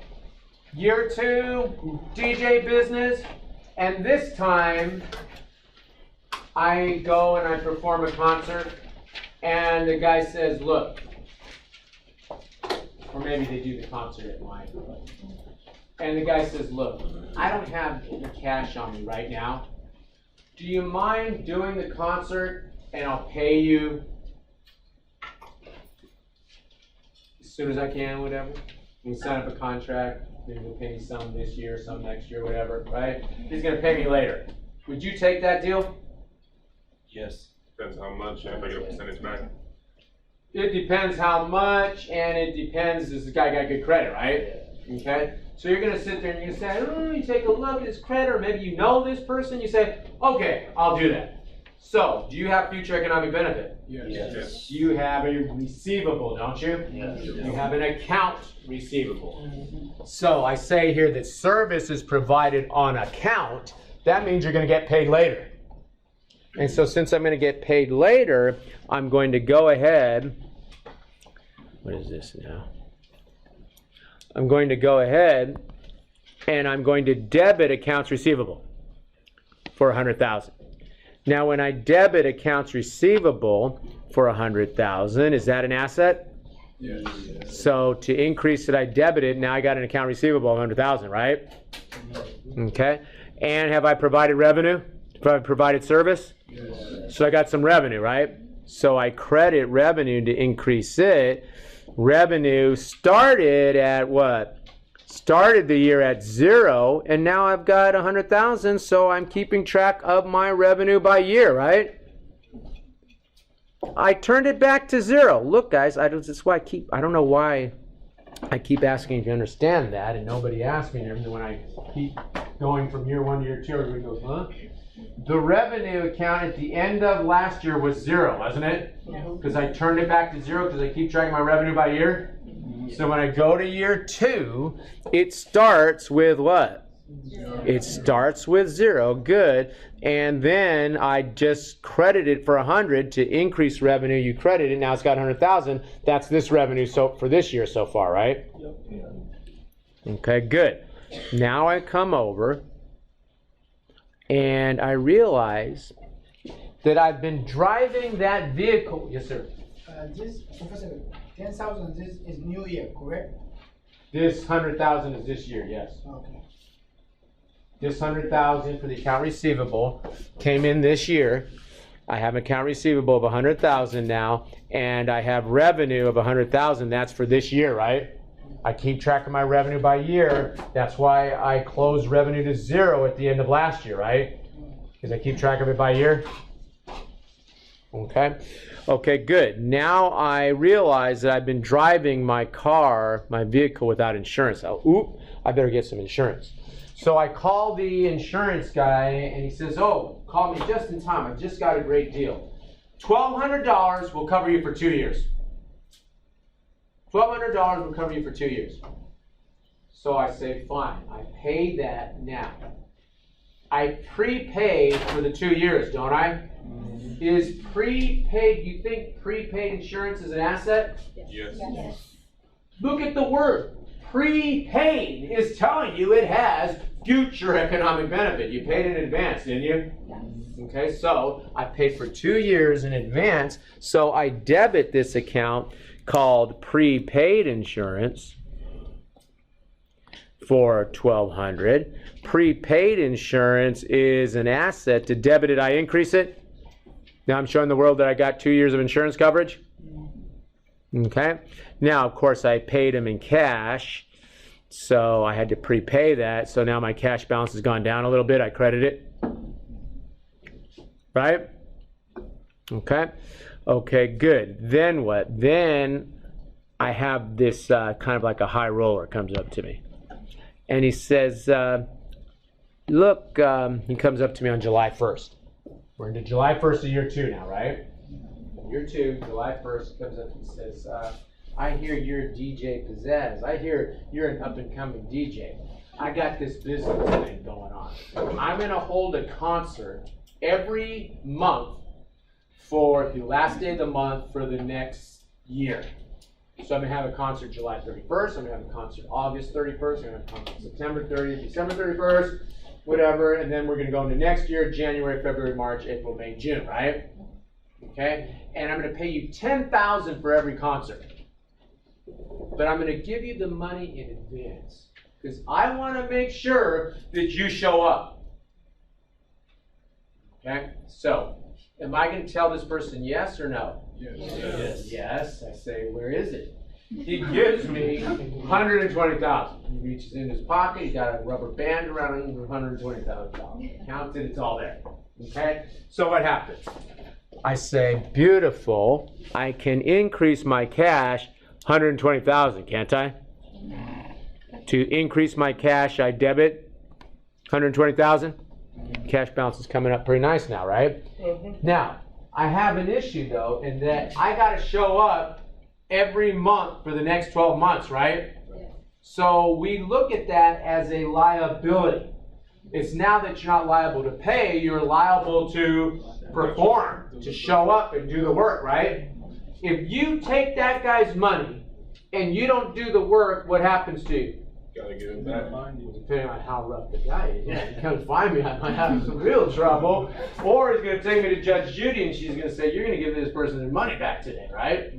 year two, DJ business, and this time I go and I perform a concert, and the guy says, look, or maybe they do the concert at mine, and the guy says, look, I don't have any cash on me right now. Do you mind doing the concert and I'll pay you as soon as I can, whatever? We sign up a contract, maybe he'll pay me some this year, some next year, whatever, right? He's gonna pay me later. Would you take that deal? Yes. Depends how much, and if I get a percentage back. It depends how much, and it depends, does this guy got good credit, right? Okay? So you're gonna sit there and you say, oh, you take a look at his credit, or maybe you know this person, you say, okay, I'll do that. So, do you have future economic benefit? Yes. Yes. You have a receivable, don't you? Yes. You have an account receivable. So I say here that service is provided on account. That means you're going to get paid later. And so since I'm going to get paid later, I'm going to go ahead. What is this now? I'm going to go ahead and I'm going to debit accounts receivable for $100,000. Now, when I debit accounts receivable for $100,000, is that an asset? Yes. So to increase it, I debited. Now I got an account receivable of $100,000, right? Okay. And have I provided revenue? Have I provided service? Yes. So I got some revenue, right? So I credit revenue to increase it. Revenue started at what? Started the year at 0, and now I've got 100,000, so I'm keeping track of my revenue by year, right? I turned it back to 0. Look, guys, that's why I don't know why I keep asking if you understand that, and nobody asks me, and then when I keep going from year 1 to year 2, everybody goes, huh? The revenue account at the end of last year was 0, wasn't it? Because I turned it back to 0 because I keep track of my revenue by year. So when I go to year 2, it starts with what? 0. It starts with 0. Good. And then I just credit it for 100 to increase revenue. You credit it. Now it's got 100,000. That's this revenue for this year so far, right? Yep. Okay, good. Now I come over and I realize that I've been driving that vehicle. Yes, sir. This, Professor, 10,000, this is new year, correct? This 100,000 is this year, yes. Okay. This 100,000 for the account receivable came in this year. I have an account receivable of 100,000 now, and I have revenue of 100,000. That's for this year, right? I keep track of my revenue by year. That's why I closed revenue to 0 at the end of last year, right? Because I keep track of it by year. Okay. Okay, good. Now I realize that I've been driving my car, my vehicle, without insurance. I better get some insurance. So I call the insurance guy, and he says, oh, call me just in time. I just got a great deal. $1,200 will cover you for 2 years. $1,200 will cover you for 2 years. So I say, fine, I pay that now. I prepay for the 2 years, don't I? Is prepaid, you think prepaid insurance is an asset? Yes. Look at the word. Prepaid is telling you it has future economic benefit. You paid in advance, didn't you? Okay, so I paid for 2 years in advance, so I debit this account called prepaid insurance for $1,200. Prepaid insurance is an asset. To debit it, I increase it. Now I'm showing the world that I got 2 years of insurance coverage. Okay. Now, of course, I paid him in cash, so I had to prepay that. So now my cash balance has gone down a little bit. I credit it. Right? Okay. Okay, good. Then what? Then I have this kind of like a high roller comes up to me. And he says, look, he comes up to me on July 1st. We're into July 1st of year 2 now, right? Year 2, July 1st, comes up and says, I hear you're DJ Pizzazz. I hear you're an up-and-coming DJ. I got this business thing going on. I'm going to hold a concert every month for the last day of the month for the next year. So I'm going to have a concert July 31st. I'm going to have a concert August 31st. I'm going to have a concert September 30th, December 31st, whatever. And then we're going to go into next year, January, February, March, April, May, June, right? Okay? And I'm going to pay you $10,000 for every concert. But I'm going to give you the money in advance because I want to make sure that you show up. Okay? So, am I going to tell this person yes or no? Yes. Yes. I say, where is it? He gives me $120,000. He reaches in his pocket. He got a rubber band around him with $120,000. Counts it. It's all there. Okay? So what happens? I say, beautiful. I can increase my cash $120,000, can't I? To increase my cash, I debit $120,000. Cash balance is coming up pretty nice now, right? Now, I have an issue though, in that I got to show up every month for the next 12 months, right? So we look at that as a liability. It's now that you're not liable to pay, you're liable to perform, to show up and do the work, right? If you take that guy's money and you don't do the work, what happens to you? Gotta give it back. Depending on how rough the guy is. If he comes find me, I might have some real trouble. Or he's going to take me to Judge Judy and she's going to say, you're going to give this person their money back today, right?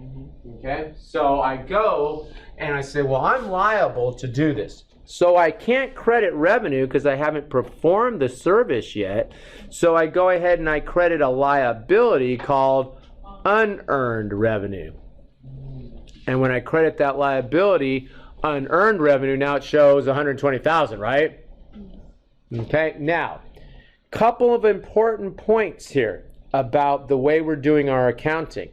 Okay? So I go and I say, well, I'm liable to do this. So I can't credit revenue because I haven't performed the service yet. So I go ahead and I credit a liability called unearned revenue. And when I credit that liability, unearned revenue, now it shows $120,000, right? Okay, now, couple of important points here about the way we're doing our accounting.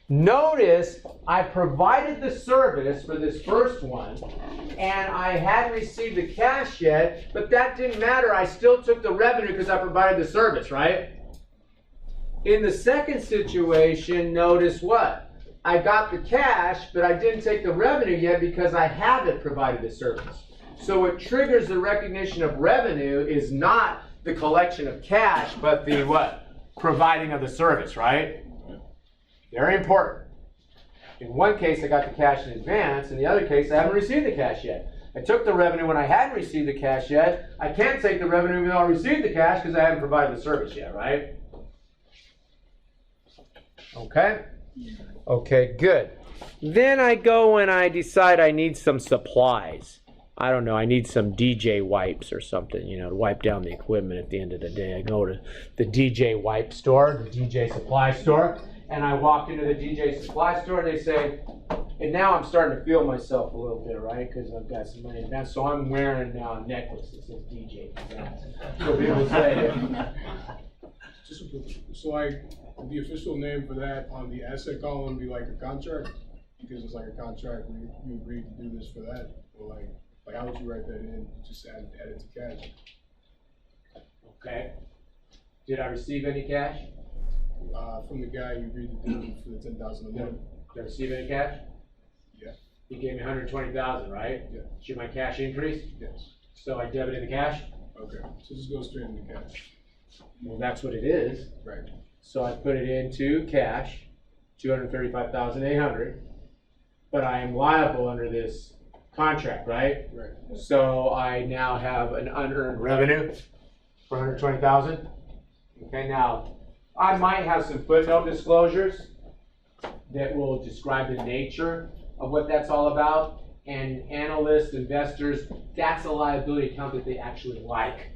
Notice I provided the service for this first one, and I hadn't received the cash yet, but that didn't matter. I still took the revenue because I provided the service, right? In the second situation, notice what? I got the cash, but I didn't take the revenue yet because I haven't provided the service. So what triggers the recognition of revenue is not the collection of cash, but the what? Providing of the service, right? Very important. In one case, I got the cash in advance. In the other case, I haven't received the cash yet. I took the revenue when I hadn't received the cash yet. I can't take the revenue even though I received the cash because I haven't provided the service yet, right? Okay? Okay, good. Then I go and I decide I need some supplies. I don't know, I need some DJ wipes or something, you know, to wipe down the equipment at the end of the day. I go to the DJ wipe store, the DJ supply store, and I walk into the DJ supply store and they say, and now I'm starting to feel myself a little bit, right? Because I've got some money in advance. So I'm wearing now a necklace that says DJ. So people say, So like the official name for that on the asset column be like a contract? Because it's like a contract where you agreed to do this for that? Or like how would you write that in? Just add it to cash? okay. Did I receive any cash? From the guy you agreed to do for the $10,000 a month. Did I receive any cash? Yeah. He gave me 120,000, right? Yeah. Should my cash increase? Yes. So I debited the cash? Okay, so just go straight into cash. Well, that's what it is. Right. So I put it into cash, 235,800. But I am liable under this contract, right? Right. So I now have an unearned revenue for 120,000. Okay, now I might have some footnote disclosures that will describe the nature of what that's all about. And analysts, investors, that's a liability account that they actually like.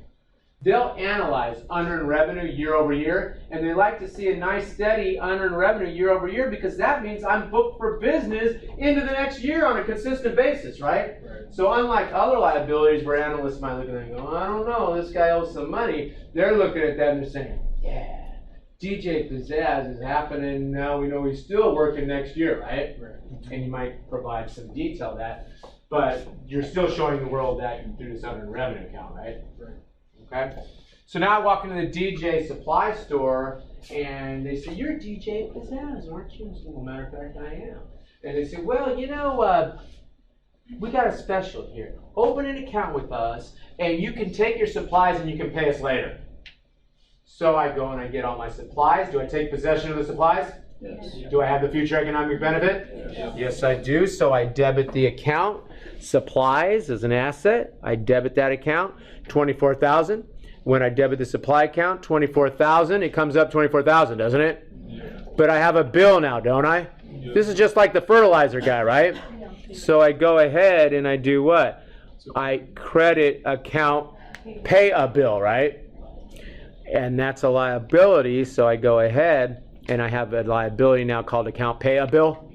They'll analyze unearned revenue year over year, and they like to see a nice steady unearned revenue year over year because that means I'm booked for business into the next year on a consistent basis, right? Right. So unlike other liabilities where analysts might look at it and go, I don't know, this guy owes some money, they're looking at that and they're saying, yeah, DJ Pizzazz is happening now, we know he's still working next year, right? Right. And you might provide some detail of that, but you're still showing the world that through this unearned revenue account, right? Right. Okay. So now I walk into the DJ supply store and they say, you're DJ Pizzazz, aren't you? As a matter of fact, I am. And they say, well, you know, we got a special here. Open an account with us and you can take your supplies and you can pay us later. So I go and I get all my supplies. Do I take possession of the supplies? Yes. Do I have the future economic benefit? Yes. Yes, I do. So I debit the account. Supplies as an asset. I debit that account, 24,000. When I debit the supply account, 24,000. It comes up 24,000, doesn't it? Yeah. But I have a bill now, don't I? Yeah. This is just like the fertilizer guy, right? So I go ahead and I do what? I credit account, pay a bill, right? And that's a liability. So I go ahead and I have a liability now called account pay a bill,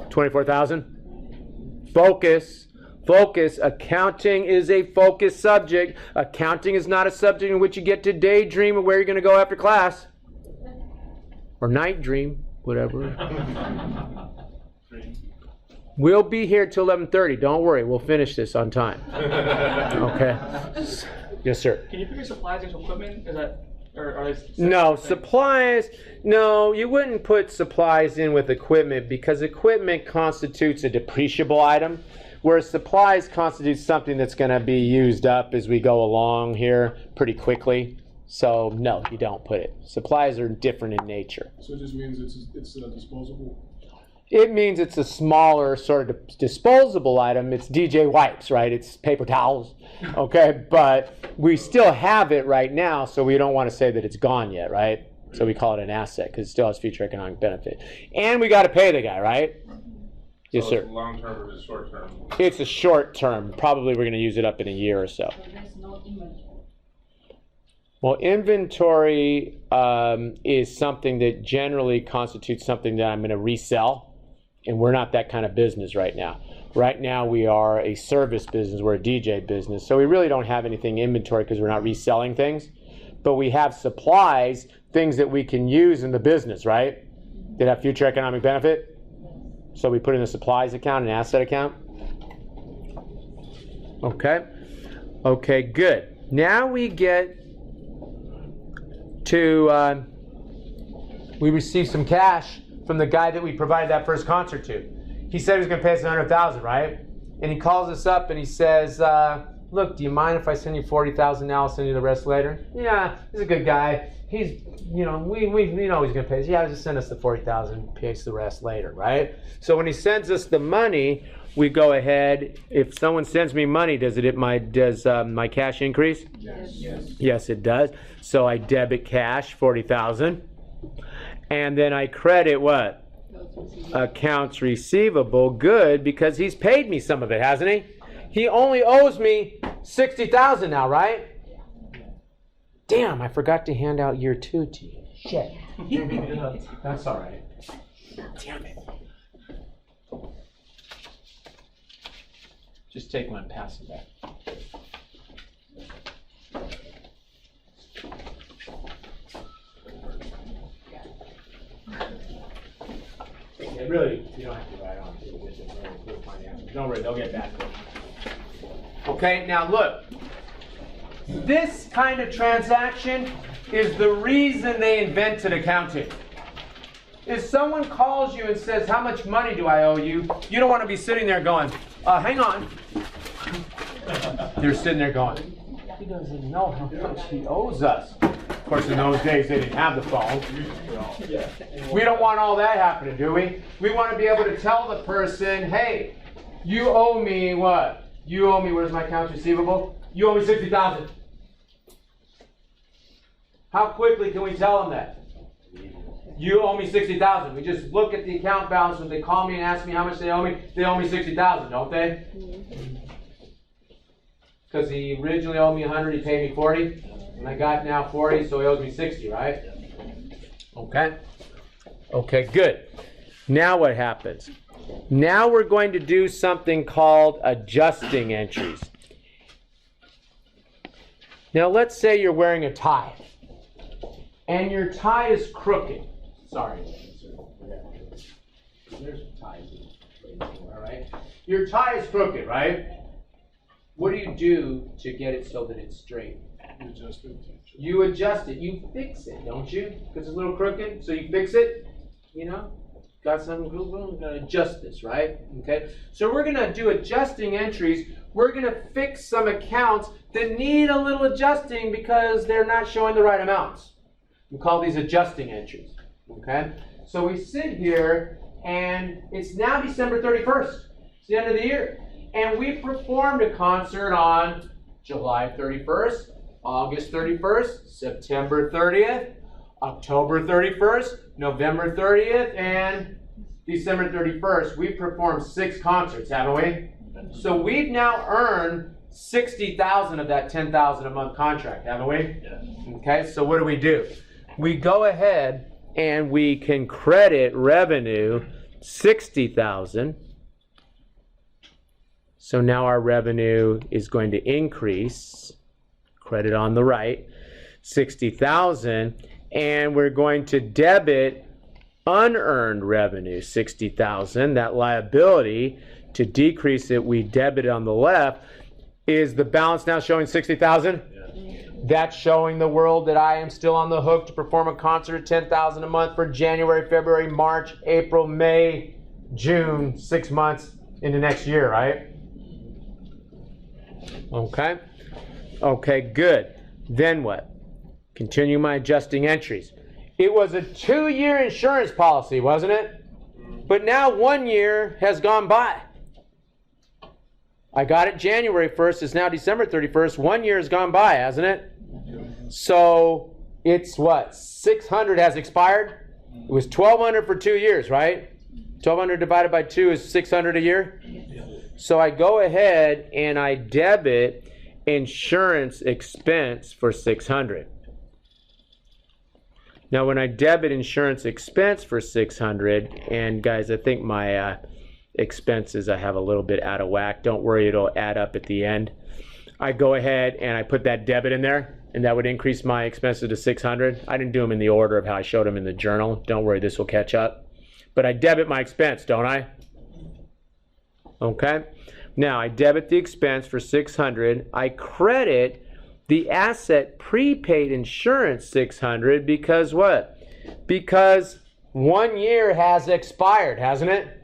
24,000. Focus. Focus. Accounting is a focus subject. Accounting is not a subject in which you get to daydream of where you're going to go after class. Or night dream, whatever. We'll be here till 11:30. Don't worry. We'll finish this on time. Okay. Yes, sir. Can you put your supplies into equipment? Is that, or are they? No, supplies. No, you wouldn't put supplies in with equipment because equipment constitutes a depreciable item, whereas supplies constitute something that's going to be used up as we go along here pretty quickly. So no, you don't put it. Supplies are different in nature. So it just means it's disposable. It means it's a smaller sort of disposable item. It's DJ wipes, right? It's paper towels, okay? But we still have it right now, so we don't want to say that it's gone yet, right? So we call it an asset because it still has future economic benefit. And we got to pay the guy, right? Yes, So sir. it's long term or is it short term? It's a short term. Probably we're going to use it up in a year or so. There's no inventory. Well, inventory is something that generally constitutes something that I'm going to resell. And we're not that kind of business right now. Right now we are a service business, we're a DJ business. So we really don't have anything inventory because we're not reselling things. But we have supplies, things that we can use in the business, right? That have future economic benefit. So we put in a supplies account, an asset account. Okay. Okay, good. Now we get to, we receive some cash from the guy that we provided that first concert to. He said he was going to pay us $100,000, right? And he calls us up and he says, look, do you mind if I send you $40,000 now? I'll send you the rest later. Yeah, he's a good guy. He's, you know, we know he's going to pay us. Yeah, just send us the $40,000, pay us the rest later, right? So when he sends us the money, we go ahead. If someone sends me money, does my cash increase? Yes. Yes, it does. So I debit cash, $40,000. And then I credit what? Accounts receivable. Good, because he's paid me some of it, hasn't he? He only owes me $60,000 now, right? Damn, I forgot to hand out year 2 to you. Shit. That's all right. Damn it. Just take one and pass it back. Really, you don't have to write on to with it. We'll find the answers. Don't worry, they'll get back to it. Okay, now look. This kind of transaction is the reason they invented accounting. if someone calls you and says, how much money do I owe you? You don't want to be sitting there going, hang on. They're sitting there going, he doesn't know how much he owes us. Of course, in those days, they didn't have the phone. We don't want all that happening, do we? We want to be able to tell the person, hey, you owe me what? You owe me, where's my accounts receivable? You owe me $60,000. How quickly can we tell them that? You owe me $60,000. We just look at the account balance when they call me and ask me how much they owe me. They owe me $60,000, don't they? Because he originally owed me 100, he paid me 40, and I got now 40, so he owes me 60, right? Okay. Okay, good. Now what happens? Now we're going to do something called adjusting entries. Now let's say you're wearing a tie, and your tie is crooked. Sorry. There's ties. All right. Your tie is crooked, right? What do you do to get it so that it's straight? Adjust it. You adjust it. You fix it, don't you? Because it's a little crooked, so you fix it. You know, got some. We're gonna adjust this, right? Okay. So we're gonna do adjusting entries. We're gonna fix some accounts that need a little adjusting because they're not showing the right amounts. We call these adjusting entries. Okay. So we sit here, and it's now December 31st. It's the end of the year. And we performed a concert on July 31st, August 31st, September 30th, October 31st, November 30th, and December 31st. We performed 6 concerts, haven't we? So we've now earned $60,000 of that $10,000 a month contract, haven't we? Yeah. Okay, so what do? We go ahead and we can credit revenue $60,000. So now our revenue is going to increase, credit on the right, $60,000, and we're going to debit unearned revenue, $60,000. That liability, to decrease it, we debit on the left. Is the balance now showing $60,000? Yeah. That's showing the world that I am still on the hook to perform a concert at $10,000 a month for January, February, March, April, May, June, 6 months into next year, right? Okay. Okay, good. Then what? Continue my adjusting entries. It was a 2-year insurance policy, wasn't it? But now 1 year has gone by. I got it January 1st. It's now December 31st. 1 year has gone by, hasn't it? So it's what? 600 has expired? It was 1,200 for 2 years, right? 1,200 divided by 2 is 600 a year? So I go ahead and I debit insurance expense for 600. Now when I debit insurance expense for 600, and guys, I think my expenses I have a little bit out of whack. Don't worry, it'll add up at the end. I go ahead and I put that debit in there, and that would increase my expenses to 600. I didn't do them in the order of how I showed them in the journal. Don't worry, this will catch up. But I debit my expense, don't I? Okay. Now I debit the expense for 600. I credit the asset prepaid insurance 600 because what? Because 1 year has expired, hasn't it?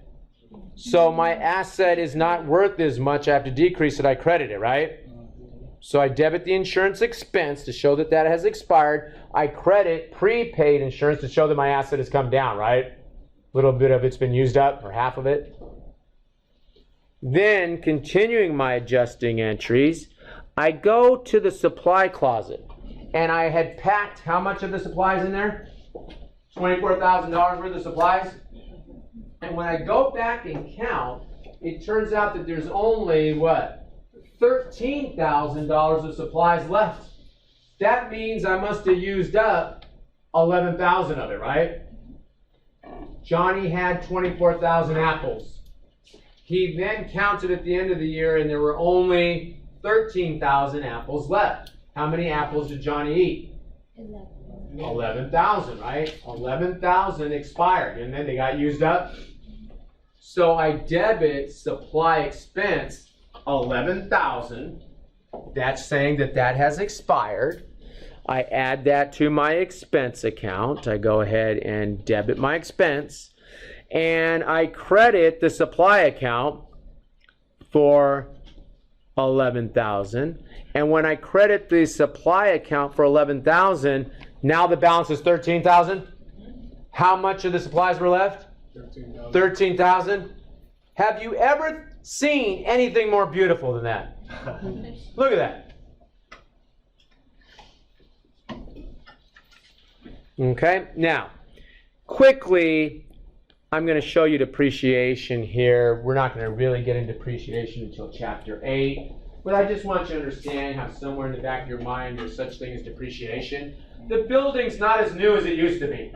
So my asset is not worth as much. I have to decrease it. I credit it, right? So I debit the insurance expense to show that that has expired. I credit prepaid insurance to show that my asset has come down, right? A little bit of it's been used up, or half of it. Then, continuing my adjusting entries, I go to the supply closet. And I had packed how much of the supplies in there? $24,000 worth of supplies. And when I go back and count, it turns out that there's only, what? $13,000 of supplies left. That means I must have used up 11,000 of it, right? Johnny had 24,000 apples. He then counted at the end of the year, and there were only 13,000 apples left. How many apples did Johnny eat? 11,000, right? 11,000 expired, and then they got used up. So I debit supply expense 11,000. That's saying that that has expired. I add that to my expense account. I go ahead and debit my expense. And I credit the supply account for $11,000. And when I credit the supply account for $11,000, now the balance is $13,000. How much of the supplies were left? $13,000. Have you ever seen anything more beautiful than that? Look at that. Okay, now, quickly, I'm going to show you depreciation here. We're not going to really get into depreciation until chapter 8, but I just want you to understand how somewhere in the back of your mind there's such thing as depreciation. The building's not as new as it used to be.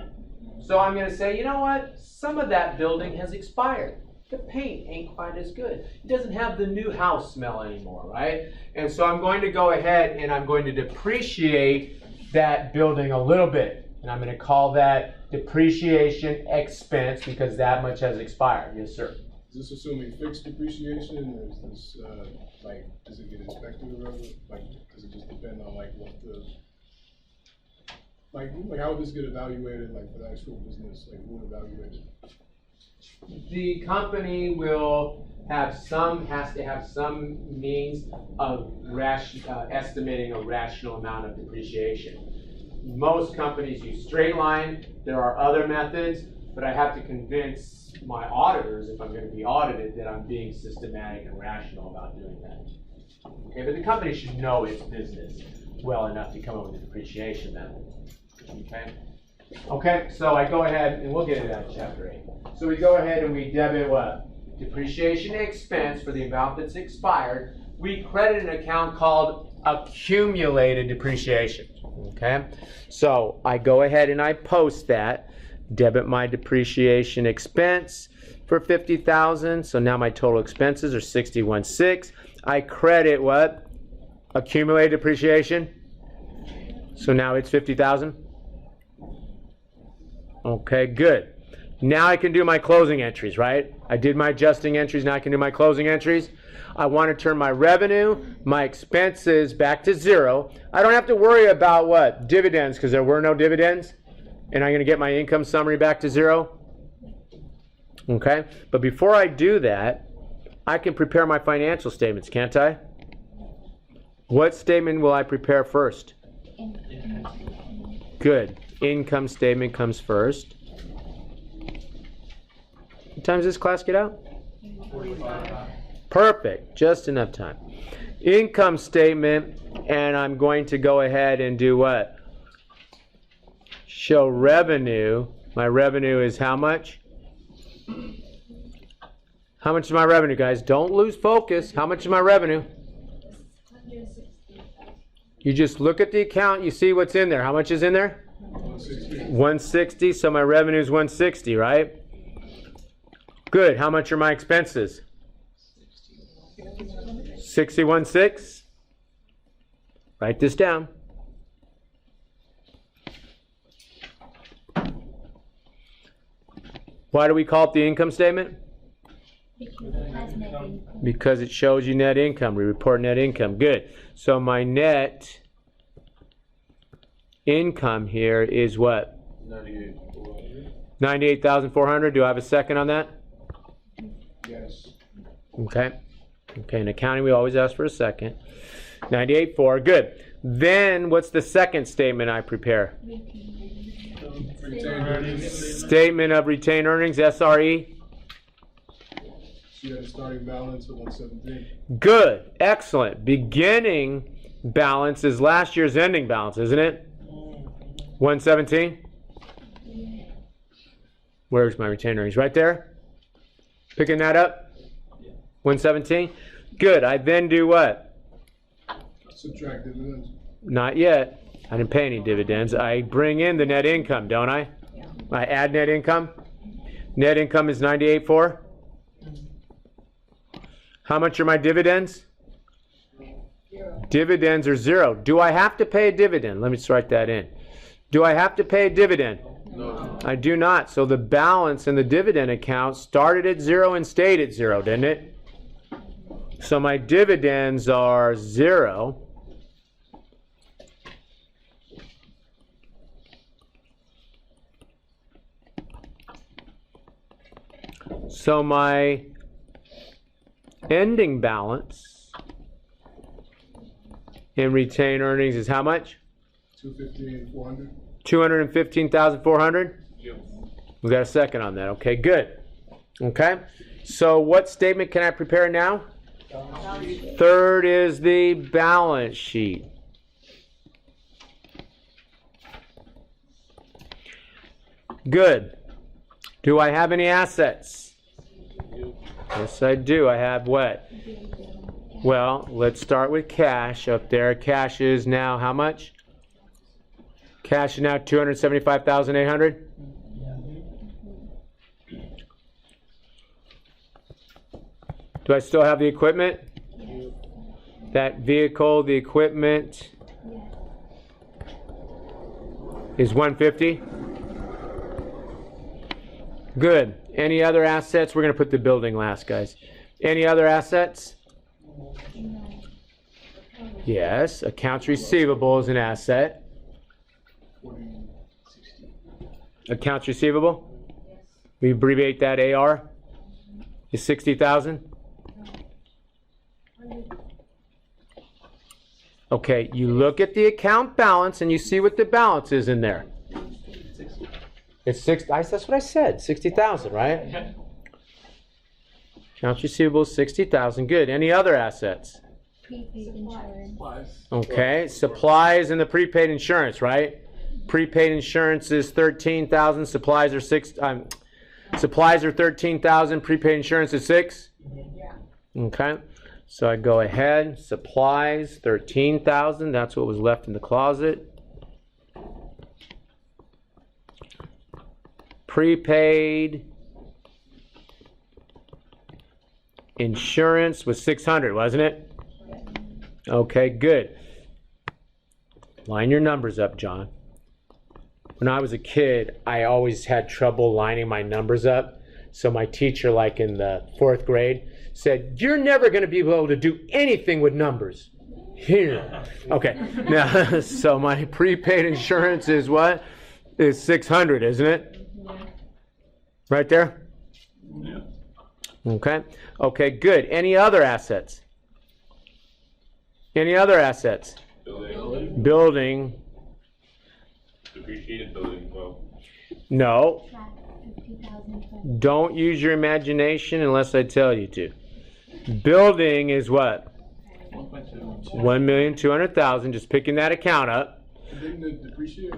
So I'm going to say, you know what? Some of that building has expired. The paint ain't quite as good. It doesn't have the new house smell anymore, right? And so I'm going to go ahead and I'm going to depreciate that building a little bit. And I'm going to call that depreciation expense because that much has expired. Yes, sir. Is this assuming fixed depreciation, or is this, like, does it get inspected or whatever? Like, does it just depend on, like, what the, like how would this get evaluated, like, for the actual business? Like, who would evaluate it? The company will have has to have some means of estimating a rational amount of depreciation. Most companies use straight line. There are other methods, but I have to convince my auditors, if I'm going to be audited, that I'm being systematic and rational about doing that. Okay, but the company should know its business well enough to come up with a depreciation method. Okay? Okay, so I go ahead, and we'll get into that in chapter 8. So we go ahead and we debit what? Depreciation expense for the amount that's expired. We credit an account called accumulated depreciation. Okay, so I go ahead and I post that, debit my depreciation expense for $50,000. So now my total expenses are $61,600. I credit what? Accumulated depreciation. So now it's $50,000. Okay, good. Now I can do my closing entries, right? I did my adjusting entries, now I can do my closing entries. I want to turn my revenue, my expenses back to zero. I don't have to worry about what? Dividends, because there were no dividends. And I'm going to get my income summary back to zero. Okay? But before I do that, I can prepare my financial statements, can't I? What statement will I prepare first? Good. Income statement comes first. What time does this class get out? 45. Perfect. Just enough time. Income statement, and I'm going to go ahead and do what? Show revenue. My revenue is how much? How much is my revenue, guys? Don't lose focus. How much is my revenue? You just look at the account, you see what's in there. How much is in there? 160. So my revenue is 160, right? Good. How much are my expenses? 61,600. Write this down. Why do we call it the income statement? Because it shows you net income. We report net income. Good. So my net income here is what? 98,400. Do I have a second on that? Yes. Okay. Okay, in accounting we always ask for a second. 98.4. Good. Then what's the second statement I prepare? Retained earnings. Statement of retained earnings, SRE. You had a starting balance of 117. Good. Excellent. Beginning balance is last year's ending balance, isn't it? 117. Where's my retained earnings? Right there? Picking that up? 117. Good. I then do what? Subtract dividends. Not yet. I didn't pay any dividends. I bring in the net income, don't I? I add net income. Net income is 98.4. How much are my dividends? Dividends are 0. Do I have to pay a dividend? Let me just write that in. Do I have to pay a dividend? No. I do not. So the balance in the dividend account started at 0 and stayed at 0, didn't it? So my dividends are 0. So my ending balance in retained earnings is how much? 215,400. 215,400? Yep. We got a second on that. Okay, good. Okay. So what statement can I prepare now? Third is the balance sheet. Good. Do I have any assets? Yes, I do. I have what? Well, let's start with cash up there. Cash is now how much? Cash is now 275,800. Do I still have the equipment? That vehicle, the equipment is 150. Good. Any other assets? We're going to put the building last, guys. Any other assets? Yes. Accounts receivable is an asset. 4060. Accounts receivable? We abbreviate that AR? Is 60,000? Okay, you look at the account balance and you see what the balance is in there. It's that's what I said, 60,000, right? Accounts receivable, 60,000. Good. Any other assets? Prepaid insurance. Okay, supplies and the prepaid insurance, right? Prepaid insurance is 13,000. Supplies are 13,000. Prepaid insurance is 6. Okay. So I go ahead, supplies, 13,000. That's what was left in the closet. Prepaid insurance was 600, wasn't it? Okay, good. Line your numbers up, John. When I was a kid, I always had trouble lining my numbers up. So my teacher, like in the 4th grade, said, "You're never going to be able to do anything with numbers." Here. Okay. Now, so my prepaid insurance is what? Is 600, isn't it? Right there? Yeah. Okay. Okay, good. Any other assets? Any other assets? Building. Building. Depreciated building, well. No. Track 50,000. Don't use your imagination unless I tell you to. Building is what? 1,200,000. Just picking that account up. Didn't it depreciate?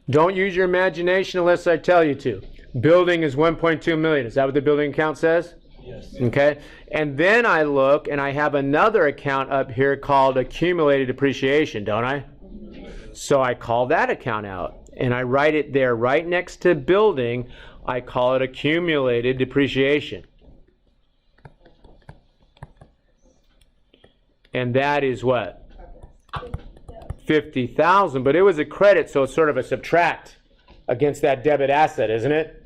Don't use your imagination unless I tell you to. Building is 1.2 million. Is that what the building account says? Yes. Okay. And then I look and I have another account up here called accumulated depreciation, don't I? So I call that account out and I write it there right next to building. I call it accumulated depreciation. And that is what? 50,000, but it was a credit, so it's sort of a subtract against that debit asset, isn't it?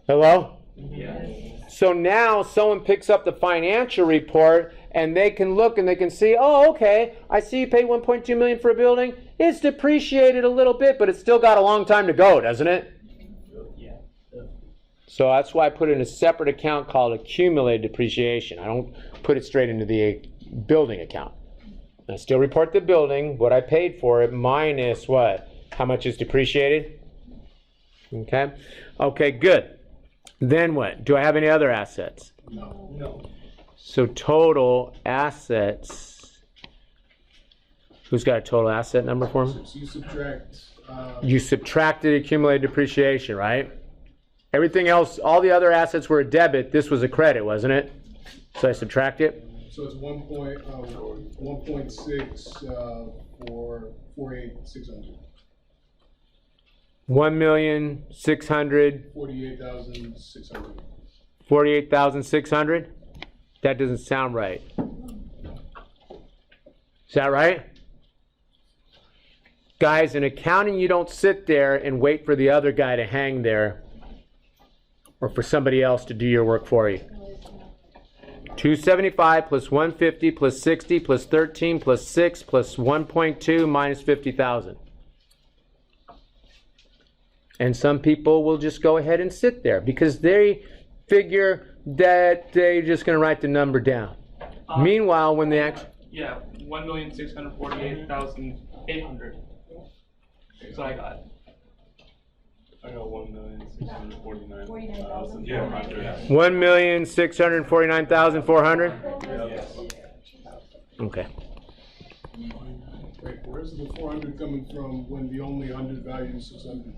Hello? Yes. So now someone picks up the financial report and they can look and they can see, oh, okay, I see you paid 1.2 million for a building. It's depreciated a little bit, but it's still got a long time to go, doesn't it? Yeah. So that's why I put it in a separate account called accumulated depreciation. I don't put it straight into the building account. I still report the building, what I paid for it, minus what? How much is depreciated? Okay. Okay, good. Then what? Do I have any other assets? No. So total assets. Who's got a total asset number for me? So you subtract. You subtracted accumulated depreciation, right? Everything else, all the other assets were a debit. This was a credit, wasn't it? So I subtract it. So it's 1.6 for 48,600. 1,600,000. 48,600. 48,600? That doesn't sound right. Is that right? Guys, in accounting, you don't sit there and wait for the other guy to hang there or for somebody else to do your work for you. 275 plus 150 plus 60 plus 13 plus 6 plus 1.2 minus 50,000. And some people will just go ahead and sit there because they figure that they're just going to write the number down. Meanwhile, when they actually... Yeah, 1,648,800. So I got. I got 1,649,400. 1,649,400? Yes. Okay. Wait, where's the 400 coming from when the only 100 value is 600?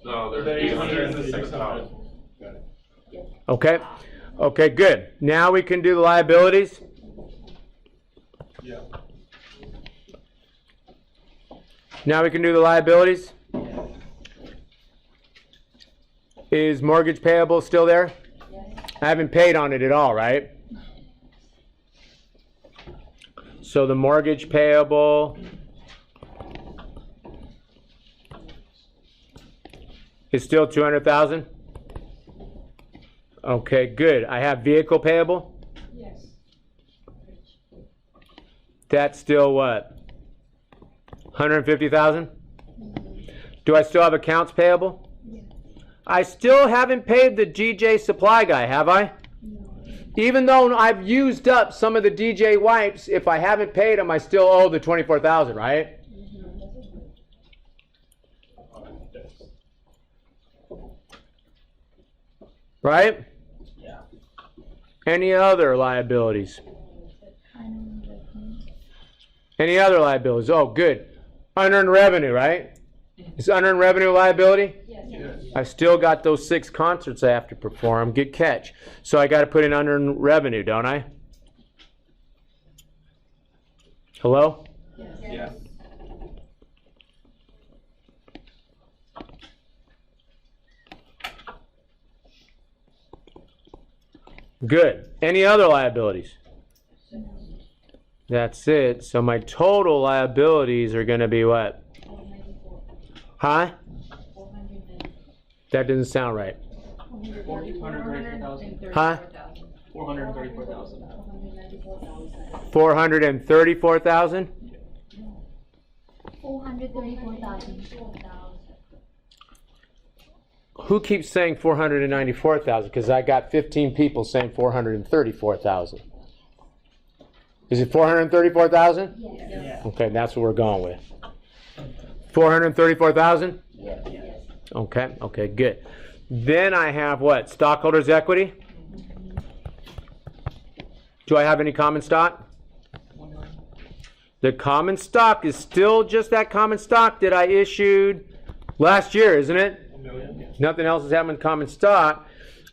No, there's 800 and the 600. Got it. Okay. Okay, good. Now we can do the liabilities. Yeah. Now we can do the liabilities. Is mortgage payable still there? I haven't paid on it at all, right? So the mortgage payable is still 200,000? Okay, good. I have vehicle payable? Yes. That's still what? 150,000? Do I still have accounts payable? I still haven't paid the DJ supply guy, have I? Even though I've used up some of the DJ wipes, if I haven't paid them, I still owe the 24,000, right? Right? Yeah. Any other liabilities? Any other liabilities? Oh, good. Unearned revenue, right? Is unearned revenue a liability? Yes. I still got those 6 concerts I have to perform. Good catch. So I got to put in unearned revenue, don't I? Hello? Yes. Good. Any other liabilities? That's it. So my total liabilities are going to be what? Huh? That doesn't sound right. 434,000. Huh? 434,000. 434,000? 434,000. Who keeps saying 494,000? Because I got 15 people saying 434,000. Is it 434,000? Yes. Okay, that's what we're going with. 434,000? Yes. Okay, okay, good. Then I have what? Stockholders' equity? Do I have any common stock? The common stock is still just that common stock that I issued last year, isn't it? Nothing else has happened with common stock.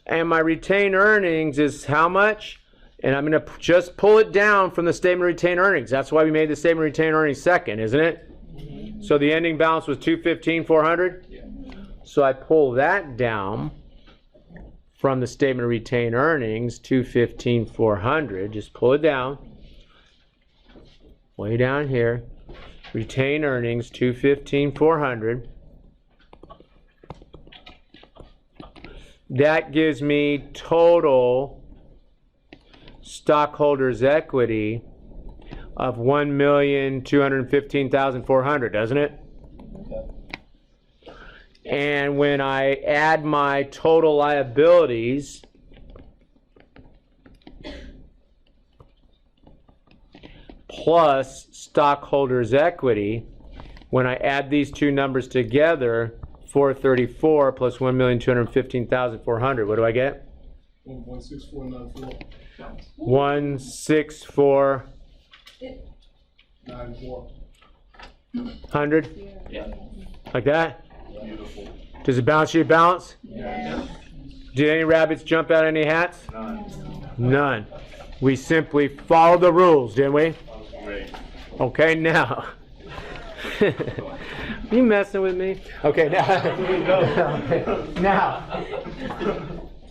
And my retained earnings is how much? And I'm going to just pull it down from the statement of retained earnings. That's why we made the statement of retained earnings second, isn't it? So the ending balance was 215,400. So I pull that down from the statement of retained earnings, 215,400. Just pull it down. Way down here. Retained earnings, 215,400. That gives me total stockholders' equity of 1,215,400, doesn't it? Okay. And when I add my total liabilities, plus stockholders' equity, when I add these two numbers together, 434 plus 1,215,400, what do I get? 16494. 16400? Yeah. Like that? Beautiful. Does the balance sheet balance? Yes. Did any rabbits jump out of any hats? None. None. We simply followed the rules, didn't we? Great. Okay, now. You messing with me? Okay, now. Now.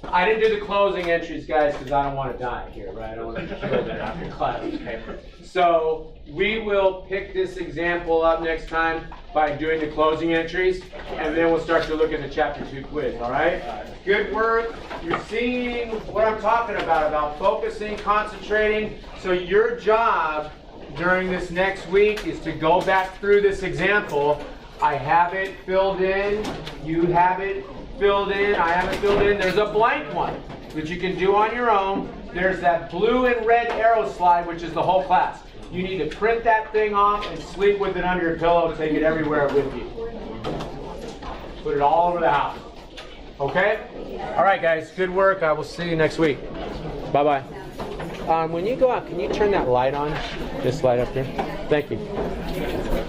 I didn't do the closing entries, guys, because I don't want to die here, right? I don't want to kill that after class, okay? So we will pick this example up next time by doing the closing entries, and then we'll start to look at the Chapter 2 quiz, all right? Good work. You're seeing what I'm talking about focusing, concentrating. So your job during this next week is to go back through this example, I have it filled in. You have it filled in. I have it filled in. There's a blank one that you can do on your own. There's that blue and red arrow slide, which is the whole class. You need to print that thing off and sleep with it under your pillow. Take it everywhere with you. Put it all over the house. Okay? All right, guys. Good work. I will see you next week. Bye-bye. When you go out, can you turn that light on? This light up here? Thank you.